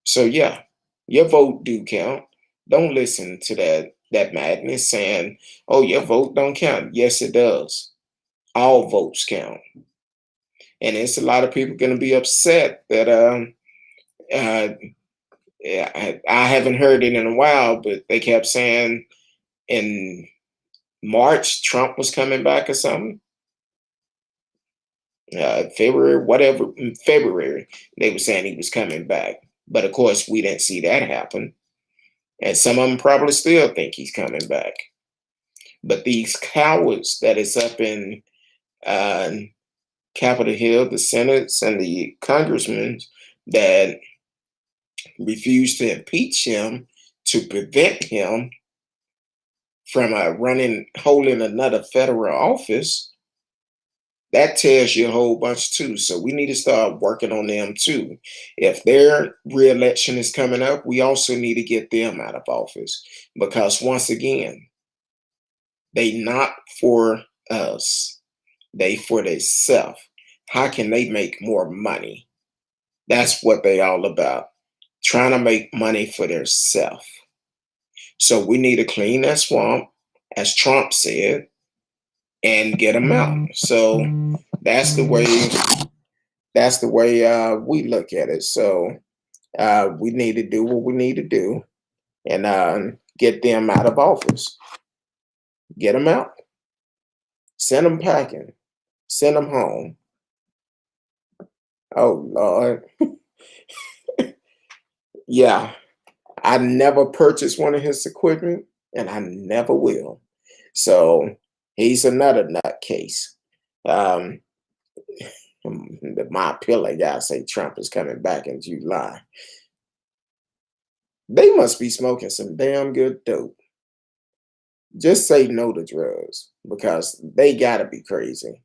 So yeah, your vote do count. Don't listen to that madness saying, "Oh, your vote don't count." Yes, it does. All votes count, and it's a lot of people going to be upset that uh, yeah, I haven't heard it in a while, but they kept saying in March Trump was coming back or something. February, whatever, in February, they were saying he was coming back. But of course, we didn't see that happen. And some of them probably still think he's coming back. But these cowards that is up in uh, Capitol Hill, the senates and the congressmen that refuse to impeach him to prevent him from holding another federal office, that tells you a whole bunch too. So we need to start working on them too. If their reelection is coming up, we also need to get them out of office because once again, they not for us. They for themselves. How can they make more money? That's what they all about. Trying to make money for themselves. So we need to clean that swamp, as Trump said, and get them out. So that's the way we look at it. So we need to do what we need to do and get them out of office. Get them out. Send them packing. Send them home. Oh Lord. Yeah. I never purchased one of his equipment and I never will. So he's another nutcase. Um, my pillow guy say Trump is coming back in July. They must be smoking some damn good dope. Just say no to drugs because they gotta be crazy.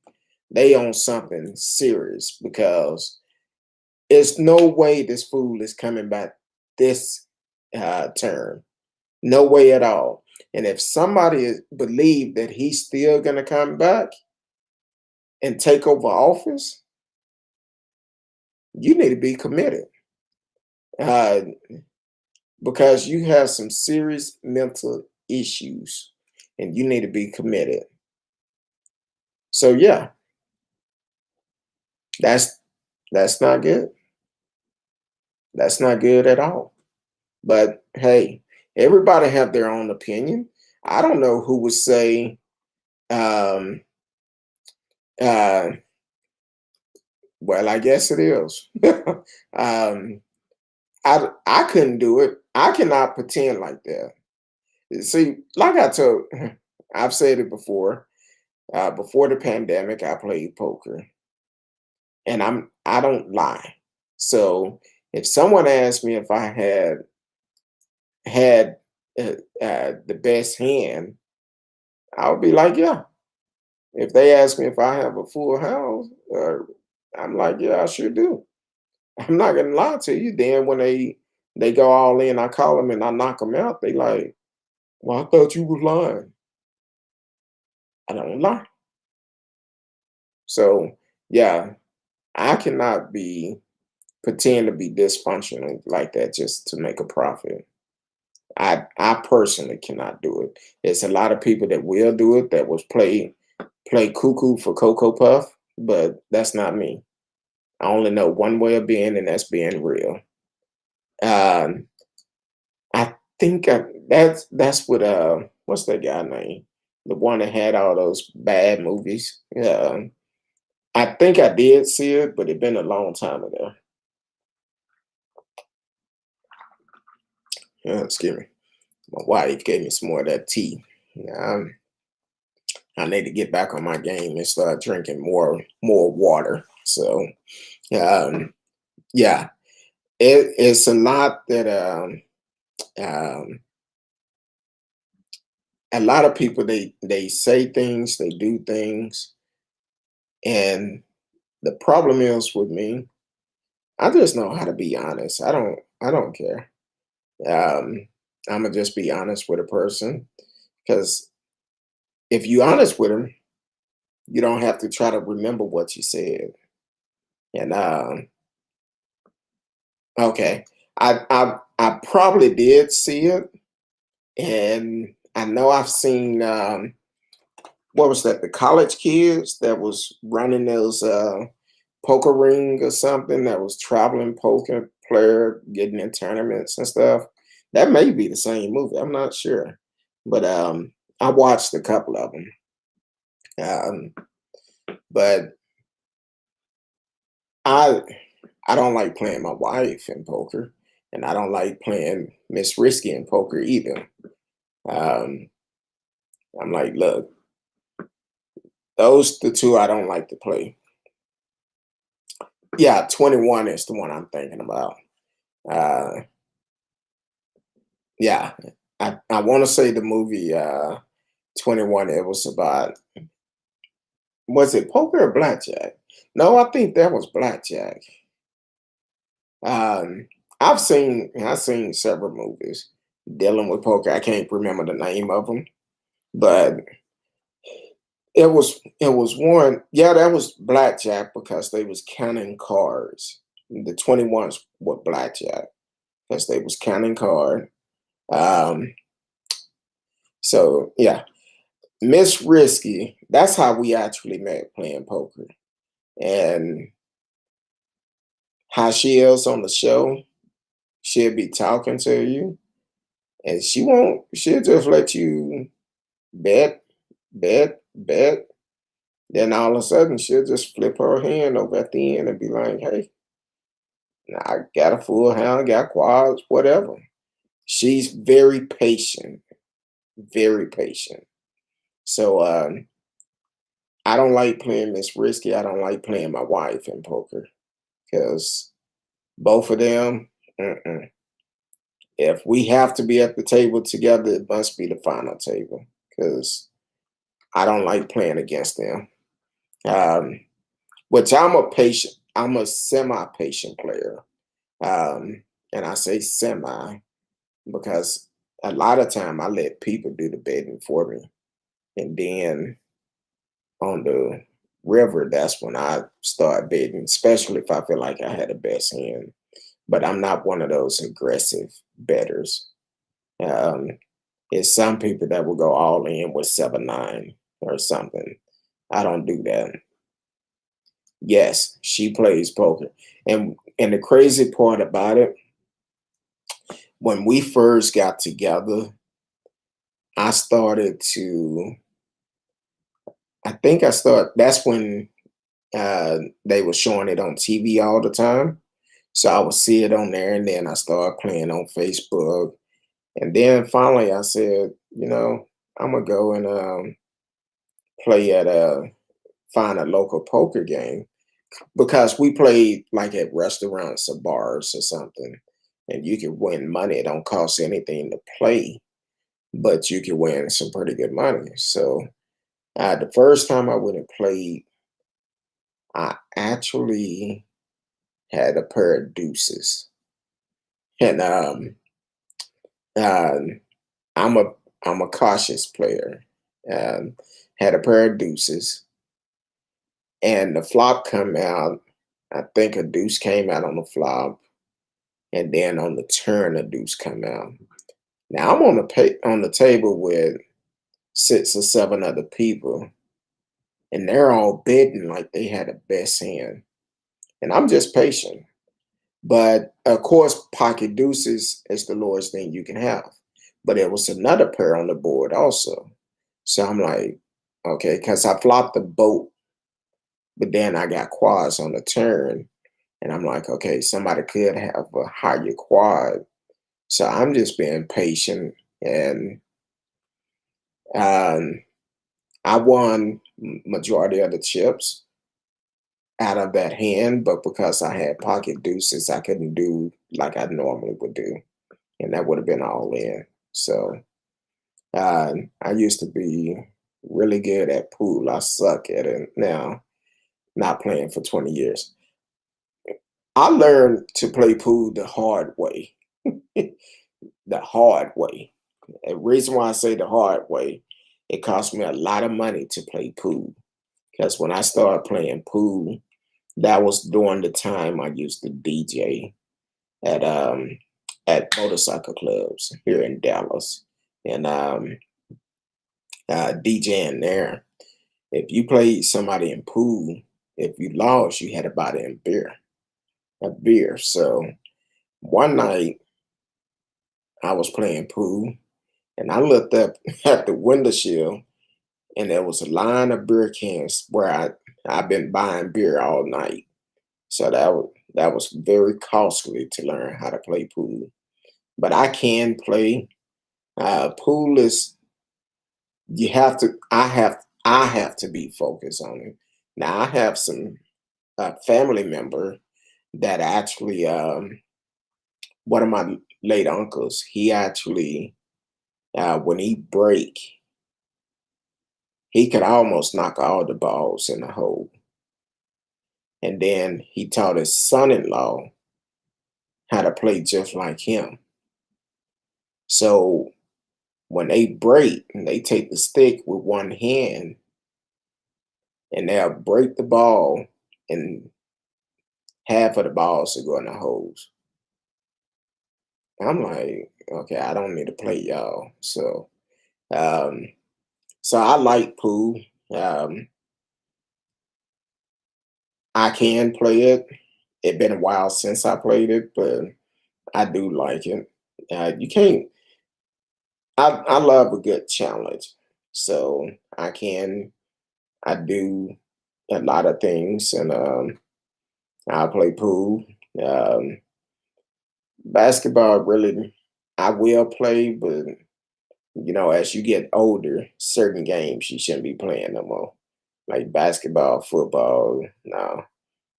They on something serious because there's no way this fool is coming back this term. No way at all. And if somebody believe that he's still gonna come back and take over office, you need to be committed. Uh, because you have some serious mental issues and you need to be committed. So yeah, that's that's not good. That's not good at all. But hey, everybody have their own opinion. I don't know who would say um uh well, I guess it is. um I couldn't do it. I cannot pretend like that. See, like I told I've said it before. Before the pandemic, I played poker, and I don't lie. So if someone asked me if I had the best hand, I would be like, yeah. If they ask me if I have a full house, I'm like, yeah, I sure do. I'm not gonna lie to you. Then when they go all in, I call them and I knock them out. They like, well, I thought you was lying. I don't lie. So yeah, I cannot be pretend to be dysfunctional like that just to make a profit. I personally cannot do it. There's a lot of people that will do it that was play cuckoo for Cocoa Puff, but that's not me. I only know one way of being, and that's being real. Um, I think that's what what's that guy name? The one that had all those bad movies. I think I did see it, but it been a long time ago. Excuse me. My wife gave me some more of that tea. Um, I need to get back on my game and start drinking more water. So um, yeah, it's a lot that um, a lot of people they say things, they do things, and the problem is with me, I just know how to be honest. I don't care. Um, I'm gonna just be honest with a person because if you honest with them, you don't have to try to remember what you said. And okay, I probably did see it, and I know I've seen what was that? The college kids that was running those poker ring or something that was traveling poker player getting in tournaments and stuff. That may be the same movie. I'm not sure, but I watched a couple of them. Um, but I I don't like playing my wife in poker, and I don't like playing Miss Risky in poker either. Um, I'm like, look, those the two I don't like to play. Yeah, 21 is the one I'm thinking about. Uh, yeah, I want to say the movie 21. It was about was it poker or blackjack? No, I think that was blackjack. Um, I've seen several movies dealing with poker. I can't remember the name of them, but it was one. Yeah, that was blackjack because they was counting cards. The 21s were blackjack because they was counting card. Um, so yeah, Miss Risky. That's how we actually met playing poker, and how she is on the show. She'll be talking to you, and she won't. She'll just let you bet, bet. Then all of a sudden, she'll just flip her hand over at the end and be like, "Hey, I got a full hand, got quads, whatever." She's very patient, very patient. So I don't like playing Miss Risky. I don't like playing my wife in poker because both of them. Mm-mm. If we have to be at the table together, it must be the final table because I don't like playing against them. Um, which I'm a semi-patient player. And I say semi because a lot of time I let people do the betting for me. And then on the river, that's when I start betting, especially if I feel like I had the best hand. But I'm not one of those aggressive betters. Um, it's some people that will go all in with 7-9 or something. I don't do that. Yes, she plays poker. And the crazy part about it, when we first got together, I started to I think I start that's when they were showing it on TV all the time. So I would see it on there and then I started playing on Facebook. And then finally I said, I'm gonna go and play at find a local poker game, because we played like at restaurants or bars or something, and you can win money. It don't cost anything to play, but you can win some pretty good money. So the first time I went and played, I actually had a pair of deuces, and um, I'm a I'm a cautious player. Um, had a pair of deuces, and the flop come out. I think a deuce came out on the flop, and then on the turn, a deuce come out. Now I'm on the table with 6 or 7 other people, and they're all betting like they had the best hand, and I'm just patient. But of course, pocket deuces is the lowest thing you can have. But there was another pair on the board also. So I'm like, okay, because I flopped the boat, but then I got quads on the turn. And I'm like, okay, somebody could have a higher quad. So I'm just being patient. And um, I won majority of the chips out of that hand, but because I had pocket deuces, I couldn't do like I normally would do. And that would have been all in. So I used to be really good at pool. I suck at it now, not playing for 20 years. I learned to play pool the hard way. The hard way. The reason why I say the hard way, it cost me a lot of money to play pool. Because when I started playing pool, that was during the time I used to DJ at motorcycle clubs here in Dallas. And DJing there. If you played somebody in pool, if you lost, you had to buy them a beer. So one night I was playing pool, and I looked up at the window sill, and there was a line of beer cans where I've been buying beer all night. So that was very costly to learn how to play pool. But I can play. Pool is you have to. I have to be focused on it. Now I have some family member that actually one of my late uncles, he actually when he break, he could almost knock all the balls in the hole. And then he taught his son-in-law how to play just like him. So when they break, they take the stick with one hand and they'll break the ball, and half of the balls will go in the holes. I'm like, okay, I don't need to play y'all. Um, so I like pool. Um, I can play it. It's been a while since I played it, but I do like it. You can't. I love a good challenge, so I can. I do a lot of things, and I play pool. Um, Basketball, really, I will play, but as you get older, certain games you shouldn't be playing no more, like basketball, football. No,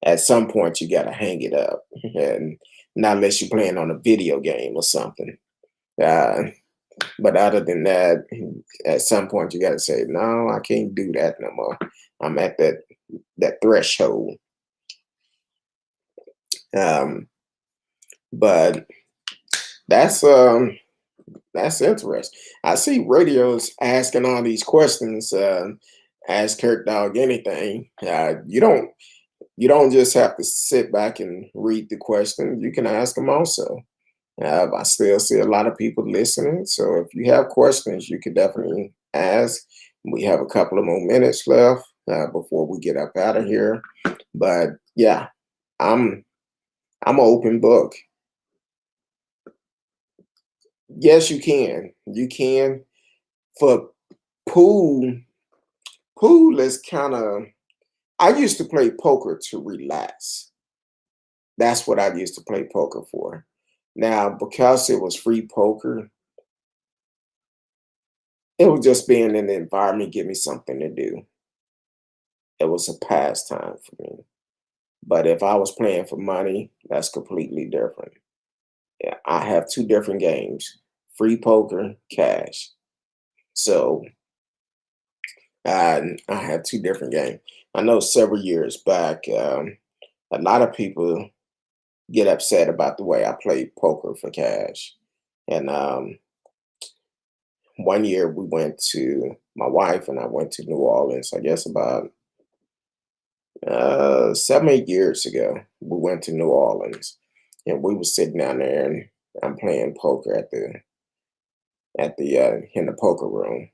at some point you got to hang it up, and not unless you're playing on a video game or something. Uh, but other than that, at some point you got to say, no, I can't do that no more. I'm at that threshold. Um, but that's interesting. I see radios asking all these questions. Ask Curtdog anything. You don't just have to sit back and read the question. You can ask them also. I still see a lot of people listening. So if you have questions, you can definitely ask. We have a couple of more minutes left before we get up out of here. But yeah, I'm I'm an open book. Yes, you can. You can. For pool, pool is kind of. I used to play poker to relax. That's what I used to play poker for. Now, because it was free poker, it was just being in the environment, give me something to do. it was a pastime for me. But if I was playing for money, that's completely different. Yeah, I have two different games: free poker, cash. So I have two different games. I know several years back, a lot of people get upset about the way I played poker for cash. And one year we went to my wife and I went to New Orleans. I guess about 7, 8 years ago, we went to New Orleans, and we were sitting down there, and I'm playing poker at the in the poker room,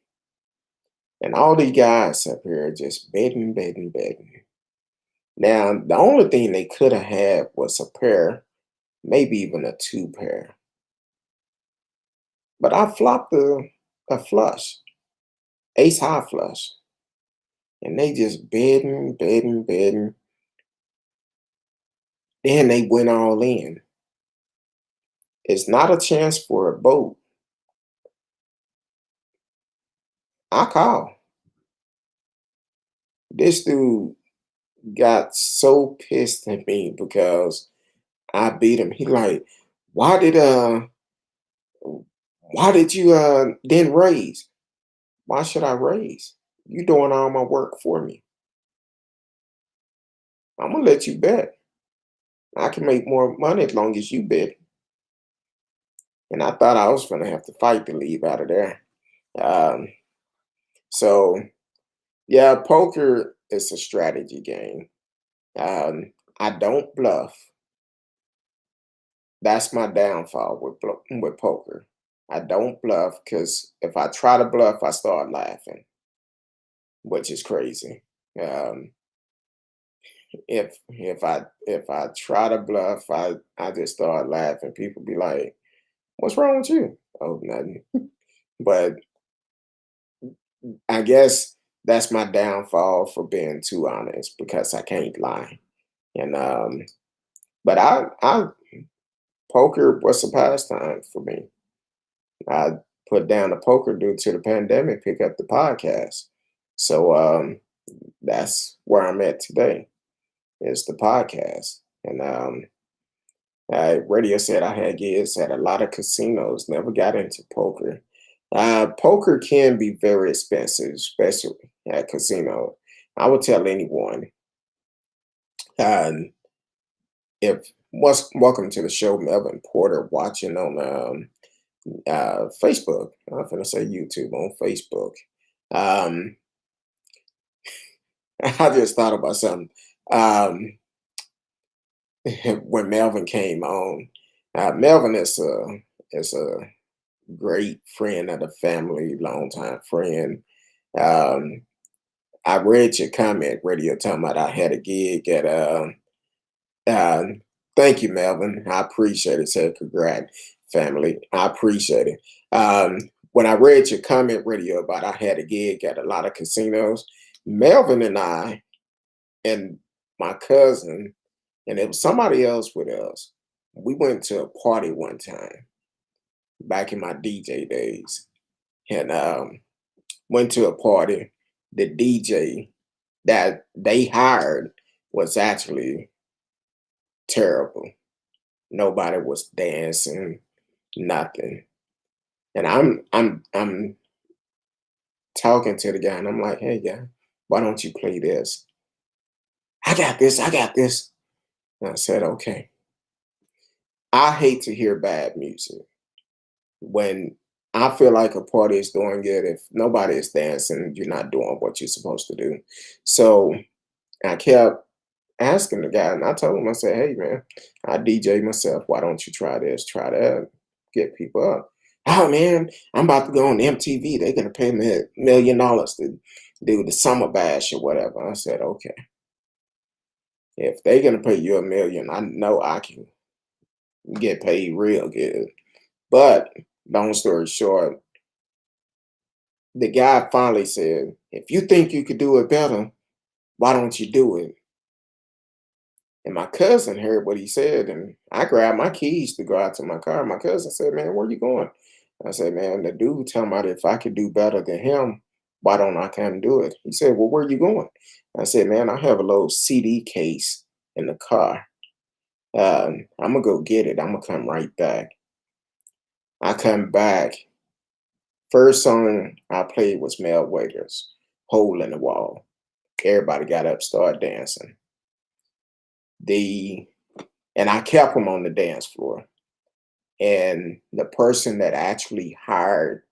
and all these guys up here just betting, betting, betting. Now, the only thing they could have had was a pair, maybe even a two pair, but I flopped a flush, ace high flush, and they just betting, betting, betting. Then they went all in. It's not a chance for a boat. I call. This dude got so pissed at me because I beat him. He like, why did uh why did you then raise? Why should I raise? You doing all my work for me. I'm gonna let you bet. I can make more money as long as you bet. And I thought I was gonna have to fight to leave out of there. Um, so yeah, poker is a strategy game. I don't bluff. That's my downfall with poker. I don't bluff because if I try to bluff, I start laughing, which is crazy. Um, if I try to bluff, I just start laughing. People be like, "What's wrong with you?" Oh, nothing. But I guess that's my downfall for being too honest because I can't lie. And but I poker was a pastime for me. I put down the poker due to the pandemic, pick up the podcast. So that's where I'm at today. Is the podcast. And radio said I had gigs at a lot of casinos, never got into poker. Poker can be very expensive, especially at casino. I would tell anyone, uh, if welcome to the show, Melvin Porter, watching on Facebook. I'm gonna say YouTube on Facebook. Um, I just thought about something. Um, when Melvin came on, Melvin is a great friend of the family, longtime friend. Um, I read your comment, radio, talking about I had a gig at uh, thank you, Melvin. I appreciate it. Said congrats, family. I appreciate it. When I read your comment, radio, about I had a gig at a lot of casinos, Melvin and I and my cousin, and it was somebody else with us. We went to a party one time back in my DJ days, and went to a party. The DJ that they hired was actually terrible. Nobody was dancing, nothing. And I'm talking to the guy, and I'm like, "Hey, guy, why don't you play this? I got this. I got this." And I said, "Okay." I hate to hear bad music when I feel like a party is doing good. If nobody is dancing, you're not doing what you're supposed to do. So I kept asking the guy, and I told him, I said, "Hey, man, I DJ myself. Why don't you try this, try that, get people up?" "Oh, man, I'm about to go on MTV. They're gonna pay me $1 million to do the summer bash or whatever." I said, "Okay, if they're gonna pay you 1 million, I know I can get paid real good." But long story short, the guy finally said, "If you think you could do it better, why don't you do it?" And my cousin heard what he said, and I grabbed my keys to go out to my car. My cousin said, "Man, where you going?" I said, "Man, the dude talking about if I could do better than him, Why don't I come do it? He said, well, where are you going? I said, man, I have a little CD case in the car. I'm gonna go get it. I'm gonna come right back. I come back. First song I played was Mel Waiters, Hole in the Wall. Everybody got up, started dancing. And I kept them on the dance floor. And the person that actually hired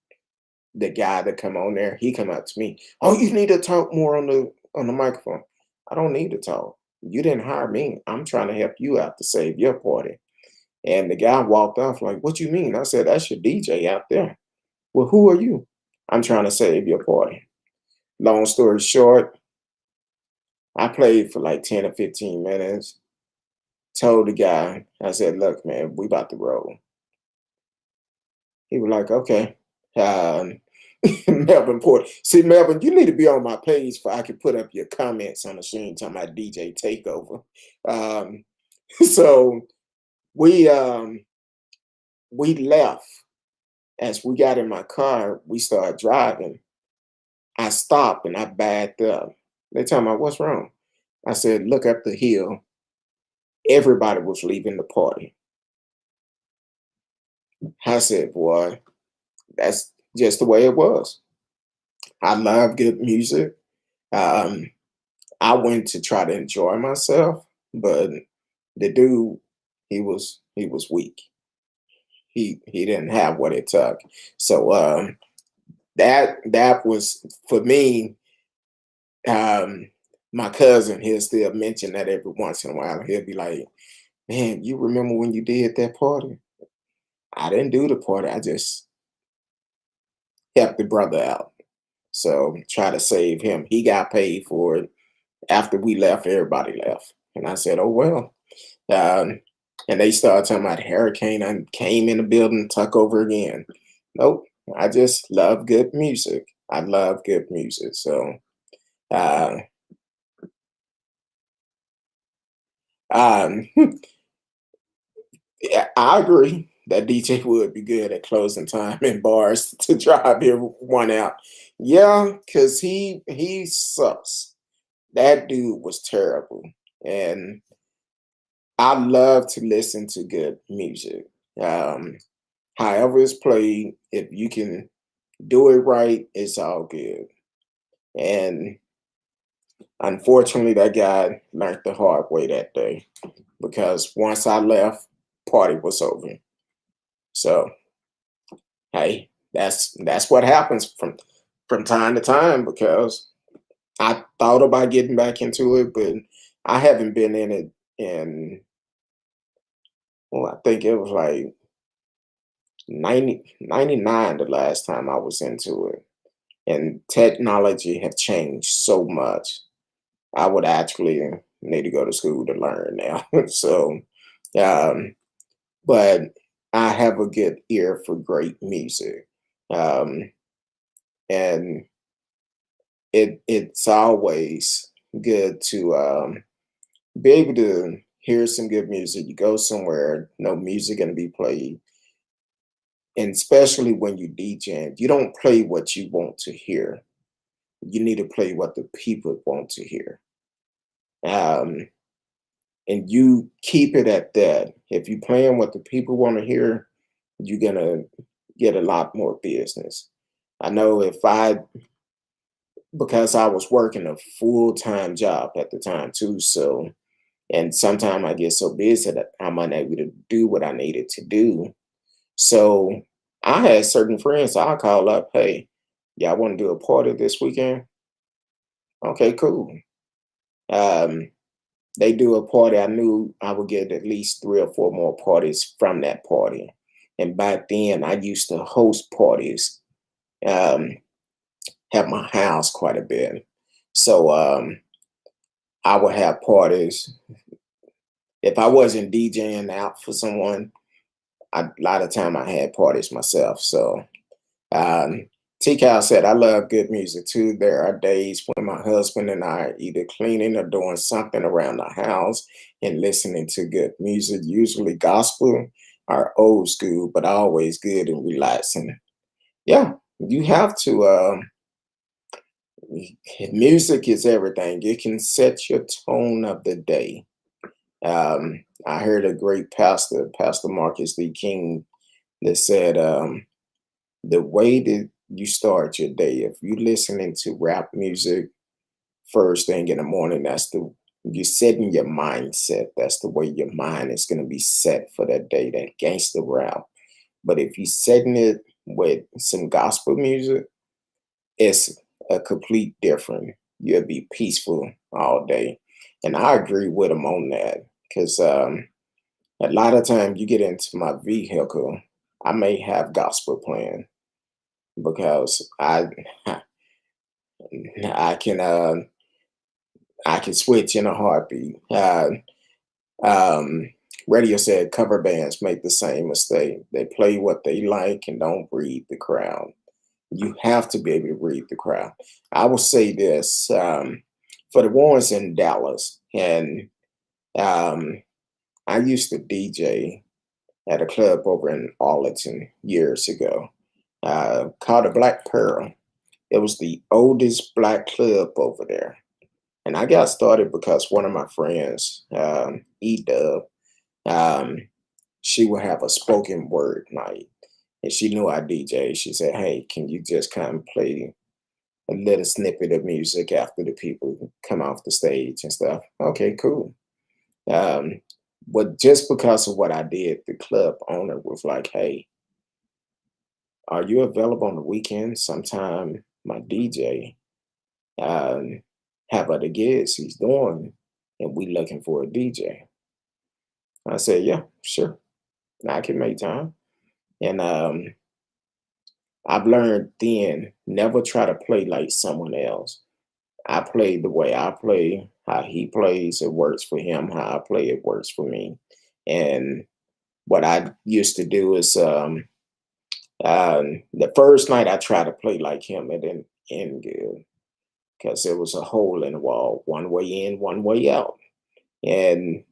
the guy to come on there, he come up to me. Oh, you need to talk more on the microphone. I don't need to talk. You didn't hire me. I'm trying to help you out to save your party. And the guy walked off like, what you mean? I said, that's your DJ out there. Well, who are you? I'm trying to save your party. Long story short, I played for like 10 or 15 minutes. Told the guy, I said, look, man, we about to roll. He was like, okay. Um, Melvin Porter. See, Melvin, you need to be on my page so I can put up your comments on the screen talking about DJ Takeover. Um, so we left. As we got in my car, we started driving. I stopped and I backed up. They tell me, what's wrong? I said, look up the hill. Everybody was leaving the party. I said, boy, that's just the way it was. I love good music. Um, I went to try to enjoy myself, but the dude, he was weak. He didn't have what it took. So that was for me. My cousin, he'll still mention that every once in a while. He'll be like, "Man, you remember when you did that party?" I didn't do the party. I just helped the brother out. So try to save him. He got paid for it. After we left, everybody left. And I said, oh, well. Um, and they started talking about hurricane and came in the building, took over again. Nope. I just love good music. I love good music. So uh, um, yeah, I agree that DJ would be good at closing time in bars to drive everyone out. Yeah, because he sucks. That dude was terrible. And I love to listen to good music. Um, However it's played, if you can do it right, it's all good. And unfortunately, that guy learned the hard way that day because once I left, party was over. So hey, that's what happens from time to time because I thought about getting back into it, but I haven't been in it in well, I think it was like 99 the last time I was into it. And technology have changed so much. I would actually need to go to school to learn now. So, um, but I have a good ear for great music. Um, and it's always good to be able to hear some good music. You go somewhere, no music gonna be played, and especially when you DJ, you don't play what you want to hear. You need to play what the people want to hear. Um, and you keep it at that. If you're playing what the people want to hear, you're gonna get a lot more business. I know if I because I was working a full-time job at the time too, so and sometimes I get so busy that I'm unable to do what I needed to do. So I had certain friends I'll call up, hey, y'all want to do a party this weekend? Okay, cool. Um, they do a party, I knew I would get at least 3 or 4 more parties from that party. And back then, I used to host parties um, at my house quite a bit. So I would have parties. If I wasn't DJing out for someone, a lot of time I had parties myself. So T Cal said, I love good music too. There are days when my husband and I are either cleaning or doing something around the house and listening to good music, usually gospel or old school, but always good and relaxing. Yeah, you have to Music is everything. It can set your tone of the day. I heard a great pastor, Pastor Marcus Lee King, that said, the way that you start your day, if you're listening to rap music first thing in the morning, you're setting your mindset. That's the way your mind is going to be set for that day, that gangster rap. But if you're setting it with some gospel music, it's a complete different. You'll be peaceful all day. And I agree with him on that because a lot of times you get into my vehicle, I may have gospel playing because I can I can switch in a heartbeat. Um, Radio said cover bands make the same mistake. They play what they like and don't read the crowd. You have to be able to read the crowd. I will say this for the ones in Dallas, and um, I used to DJ at a club over in Arlington years ago called the Black Pearl. It was the oldest black club over there. And I got started because one of my friends, E-Dub, um, she would have a spoken word night. And she knew I DJ. She said, hey, can you just come play a little snippet of music after the people come off the stage and stuff? Okay, cool. Um, but just because of what I did, the club owner was like, hey, are you available on the weekend? Sometime my DJ um, have other gigs he's doing, and we looking for a DJ. I said, yeah, sure, I can make time. And I've learned then never try to play like someone else. I play the way I play, how he plays, it works for him. How I play, it works for me. And what I used to do is the first night I tried to play like him, it didn't end good because there was a hole in the wall, one way in, one way out. And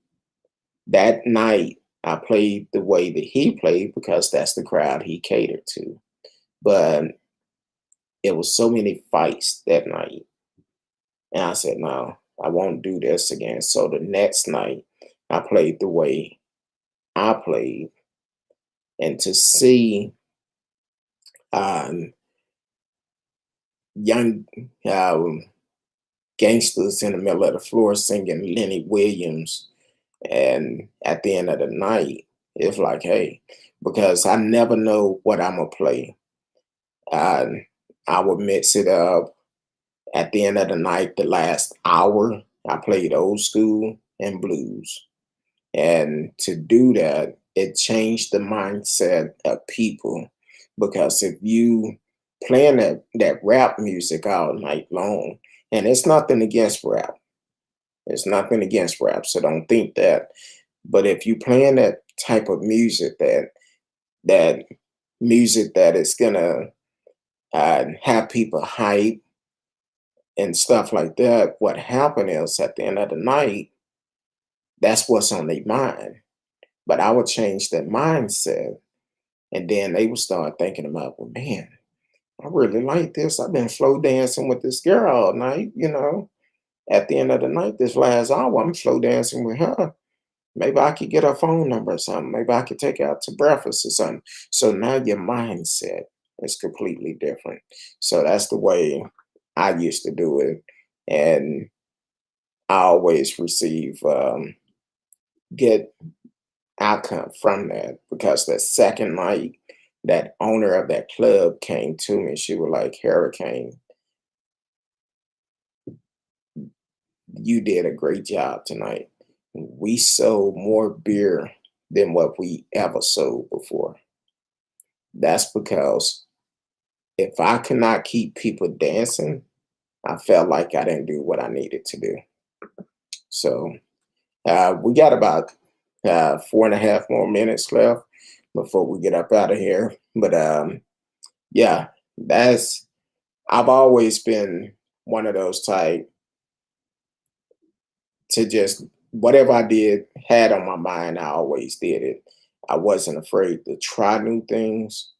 that night I played the way that he played because that's the crowd he catered to. But it was so many fights that night. And I said, no, I won't do this again. So the next night I played the way I played. And to see um, young um, gangsters in the middle of the floor singing Lenny Williams, and at the end of the night, it's like, hey, because I never know what I'm gonna play. I I would mix it up. At the end of the night, the last hour, I played old school and blues. And to do that, it changed the mindset of people. Because if you playing that rap music all night long, and it's nothing against rap. It's nothing against rap, so don't think that. But if you playing that type of music, that music that is gonna have people hype and stuff like that, what happened is at the end of the night, that's what's on their mind. But I would change their mindset, and then they would start thinking about, well, man, I really like this. I've been slow dancing with this girl all night, you know. At the end of the night, this last hour, I'm slow dancing with her. Maybe I could get her phone number or something. Maybe I could take her out to breakfast or something. So now your mindset is completely different. So that's the way I used to do it. And I always receive good outcome from that because that second night, that owner of that club came to me. She was like, Hurricane, you did a great job tonight. We sold more beer than what we ever sold before. That's because if I could not keep people dancing, I felt like I didn't do what I needed to do. So we got about 4.5 more minutes left before we get up out of here. But yeah, that's I've always been one of those type to just whatever I did had on my mind, I always did it. I wasn't afraid to try new things.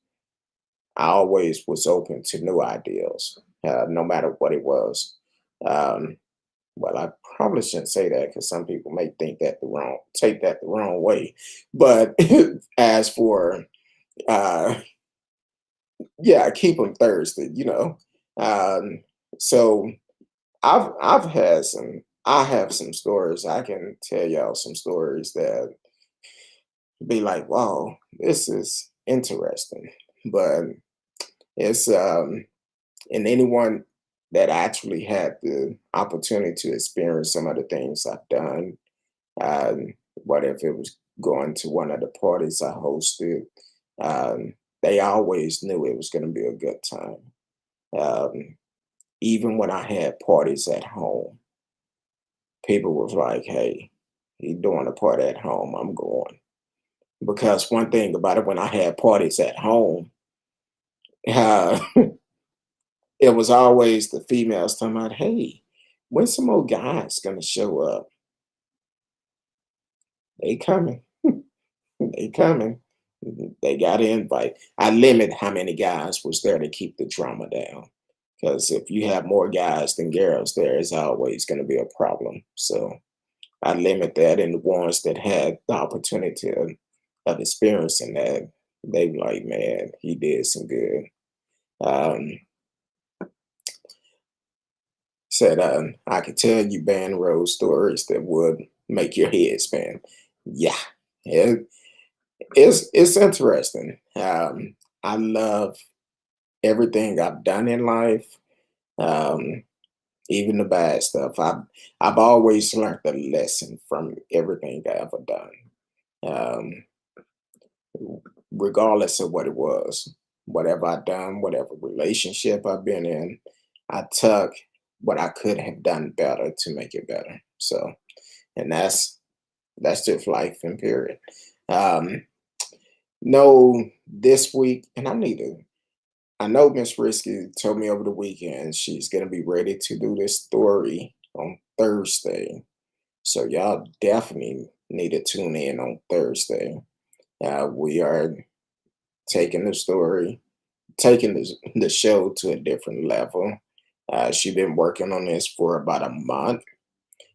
I always was open to new ideas, no matter what it was. Um, well, I probably shouldn't say that because some people may take that the wrong way. But as for uh, yeah, keep them thirsty, you know. Um, so I have some stories. I can tell y'all some stories that be like, wow, this is interesting. But it's and anyone that actually had the opportunity to experience some of the things I've done, um, what if it was going to one of the parties I hosted, um, they always knew it was going to be a good time. Um, Even when I had parties at home, people was like, "Hey, he doing a party at home. I'm going." Because one thing about it, when I had parties at home, uh, it was always the females talking about, "Hey, when some more guys gonna show up? They coming. They coming." They got an invite. I limit how many guys was there to keep the drama down. Because if you have more guys than girls, there is always going to be a problem. So I limit that, and the ones that had the opportunity of experiencing that, they be like, man, he did some good. Um, Said I could tell you band road stories that would make your head spin. Yeah, it, it's interesting. I love everything I've done in life, um, even the bad stuff. I've always learned a lesson from everything I ever done. Um, Regardless of what it was, whatever I done, whatever relationship I've been in, I took what I could have done better to make it better. So, and that's just life and period. Um, no, this week, and I know Miss Risky told me over the weekend she's gonna be ready to do this story on Thursday. So y'all definitely need to tune in on Thursday. We are taking the story, taking the show to a different level. She's been working on this for about a month.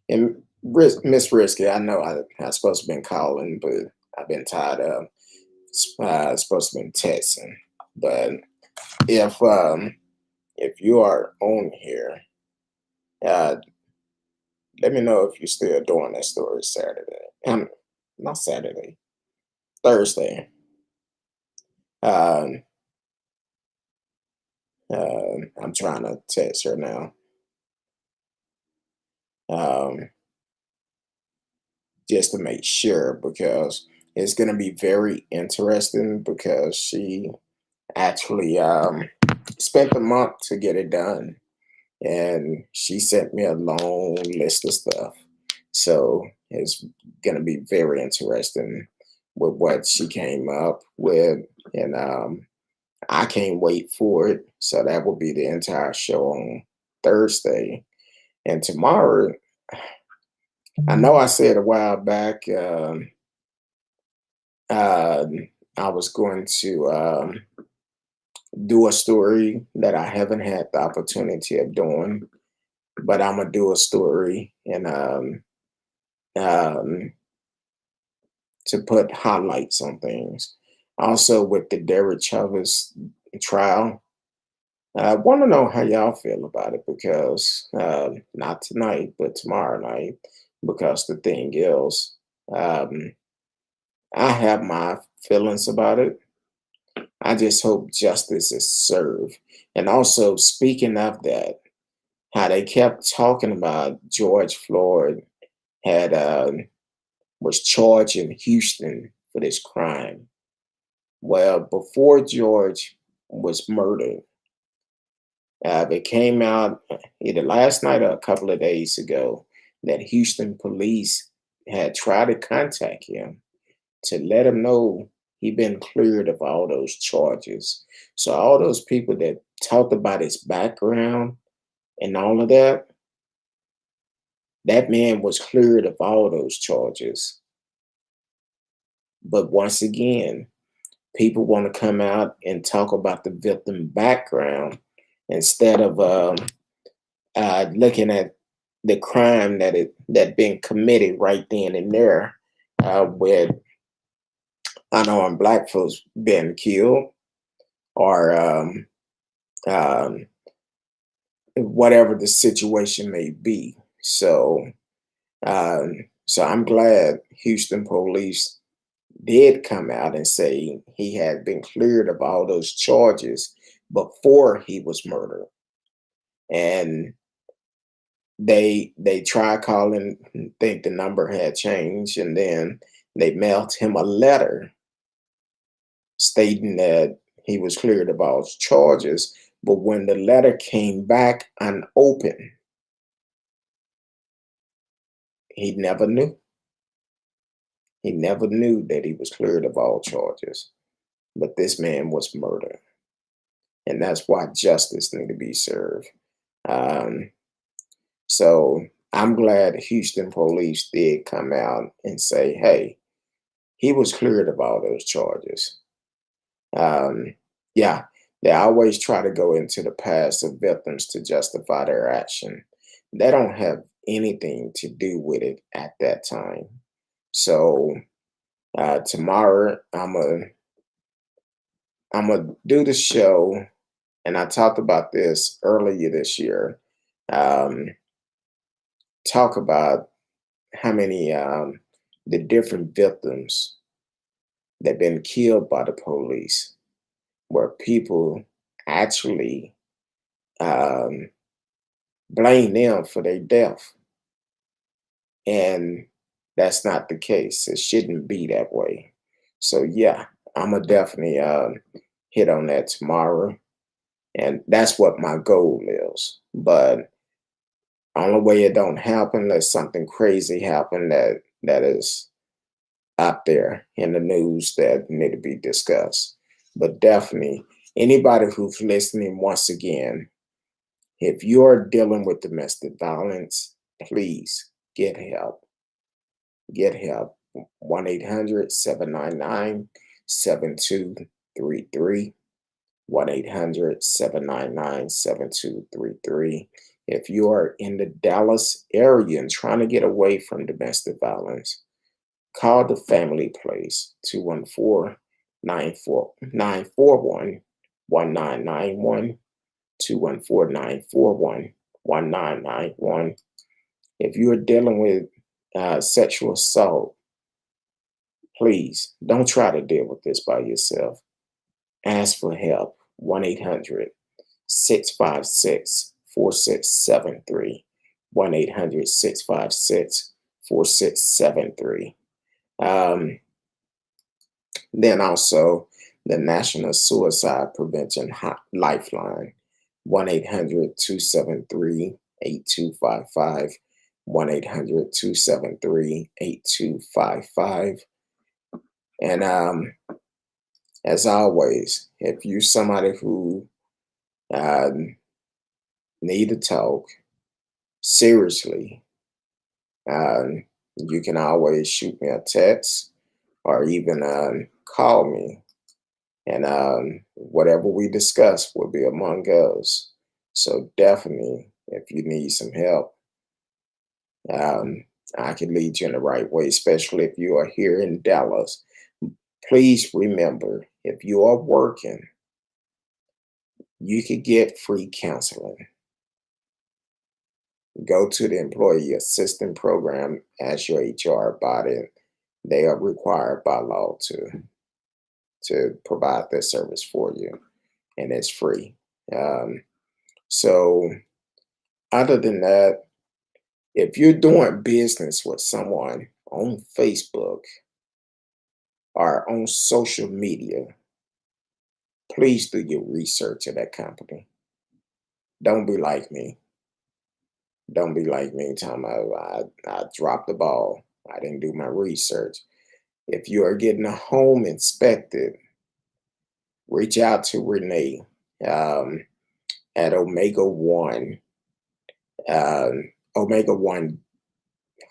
And Miss Risky, I know I supposed to been calling, but I've been tired of supposed to been texting. But if if you are on here, uh, let me know if you're still doing that story Saturday. Not Saturday, Thursday. Um, I'm trying to text her now. Um, just to make sure because it's going to be very interesting because she actually spent a month to get it done and she sent me a long list of stuff, so it's going to be very interesting with what she came up with. And I can't wait for it, so that will be the entire show on Thursday. And tomorrow, I know I said a while back, I was going to do a story that I haven't had the opportunity of doing, but I'm gonna do a story and um, to put highlights on things. Also, with the Derek Chauvin trial, I want to know how y'all feel about it because not tonight, but tomorrow night. Because the thing is, um, I have my feelings about it. I just hope justice is served. And also, speaking of that, how they kept talking about George Floyd had was charged in Houston for this crime. Well, before George was murdered, it came out either last night or a couple of days ago that Houston police had tried to contact him to let him know he been cleared of all those charges. So all those people that talked about his background and all of that, that man was cleared of all those charges. But once again, People want to come out and talk about the victim background instead of looking at the crime that been committed right then and there, with unarmed black folks being killed, or whatever the situation may be. So I'm glad Houston police did come out and say he had been cleared of all those charges before he was murdered. And they tried calling, think the number had changed, and then they mailed him a letter stating that he was cleared of all charges. But when the letter came back unopened, he never knew. He never knew that he was cleared of all charges. But this man was murdered. And that's why justice need to be served. Um, so I'm glad Houston police did come out and say, hey, he was cleared of all those charges. Yeah, they always try to go into the past of victims to justify their action. They don't have anything to do with it at that time. So tomorrow I'm gonna do the show, and I talked about this earlier this year. Um, Talk about how many the different victims that been killed by the police, where people actually um, blame them for their death, and that's not the case. It shouldn't be that way. So yeah, I'm gonna definitely hit on that tomorrow, and that's what my goal is. But only way it don't happen unless something crazy happen that is out there in the news that need to be discussed. But definitely, anybody who's listening, once again, if you're dealing with domestic violence, please get help. Get help. 1-800-799-7233. 1-800-799-7233. If you are in the Dallas area and trying to get away from domestic violence, call the family place, 214-941-1991, 214-941-1991. If you're dealing with sexual assault, please don't try to deal with this by yourself. Ask for help. 1-800-656-4673. 1-800-656-4673. Then also the National Suicide Prevention Lifeline, 1-800-273-8255. 1-800-273-8255. And as always, if you're somebody who need to talk seriously, you can always shoot me a text or even call me. And whatever we discuss will be among us. So definitely, if you need some help, I can lead you in the right way, especially if you are here in Dallas. Please remember, if you are working, you could get free counseling. Go to the Employee Assistance Program as your HR body. They are required by law to provide that service for you, and it's free. So other than that, if you're doing business with someone on Facebook or on social media, please do your research of that company. Don't be like me. Don't be like me talking about I dropped the ball. I didn't do my research. If you are getting a home inspected, reach out to Renee at Omega One, Omega One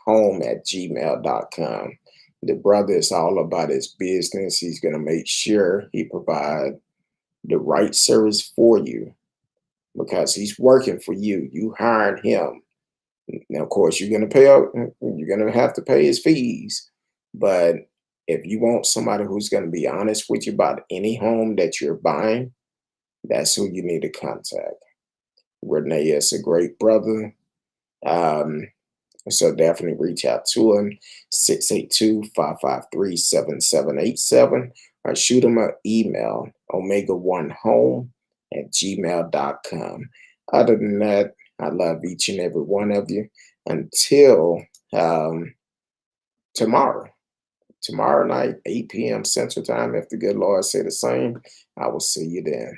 Home at gmail.com. The brother is all about his business. He's going to make sure he provide the right service for you because he's working for you. You hired him. Now, of course, you're going to pay out. You're going to have to pay his fees. But if you want somebody who's going to be honest with you about any home that you're buying, that's who you need to contact. Renee is a great brother. Um, so definitely reach out to him, 682-553-7787, or shoot him an email, omega1home@gmail.com. Other than that, I love each and every one of you. Until tomorrow. Tomorrow night, 8 p.m. Central Time, if the good Lord say the same, I will see you then.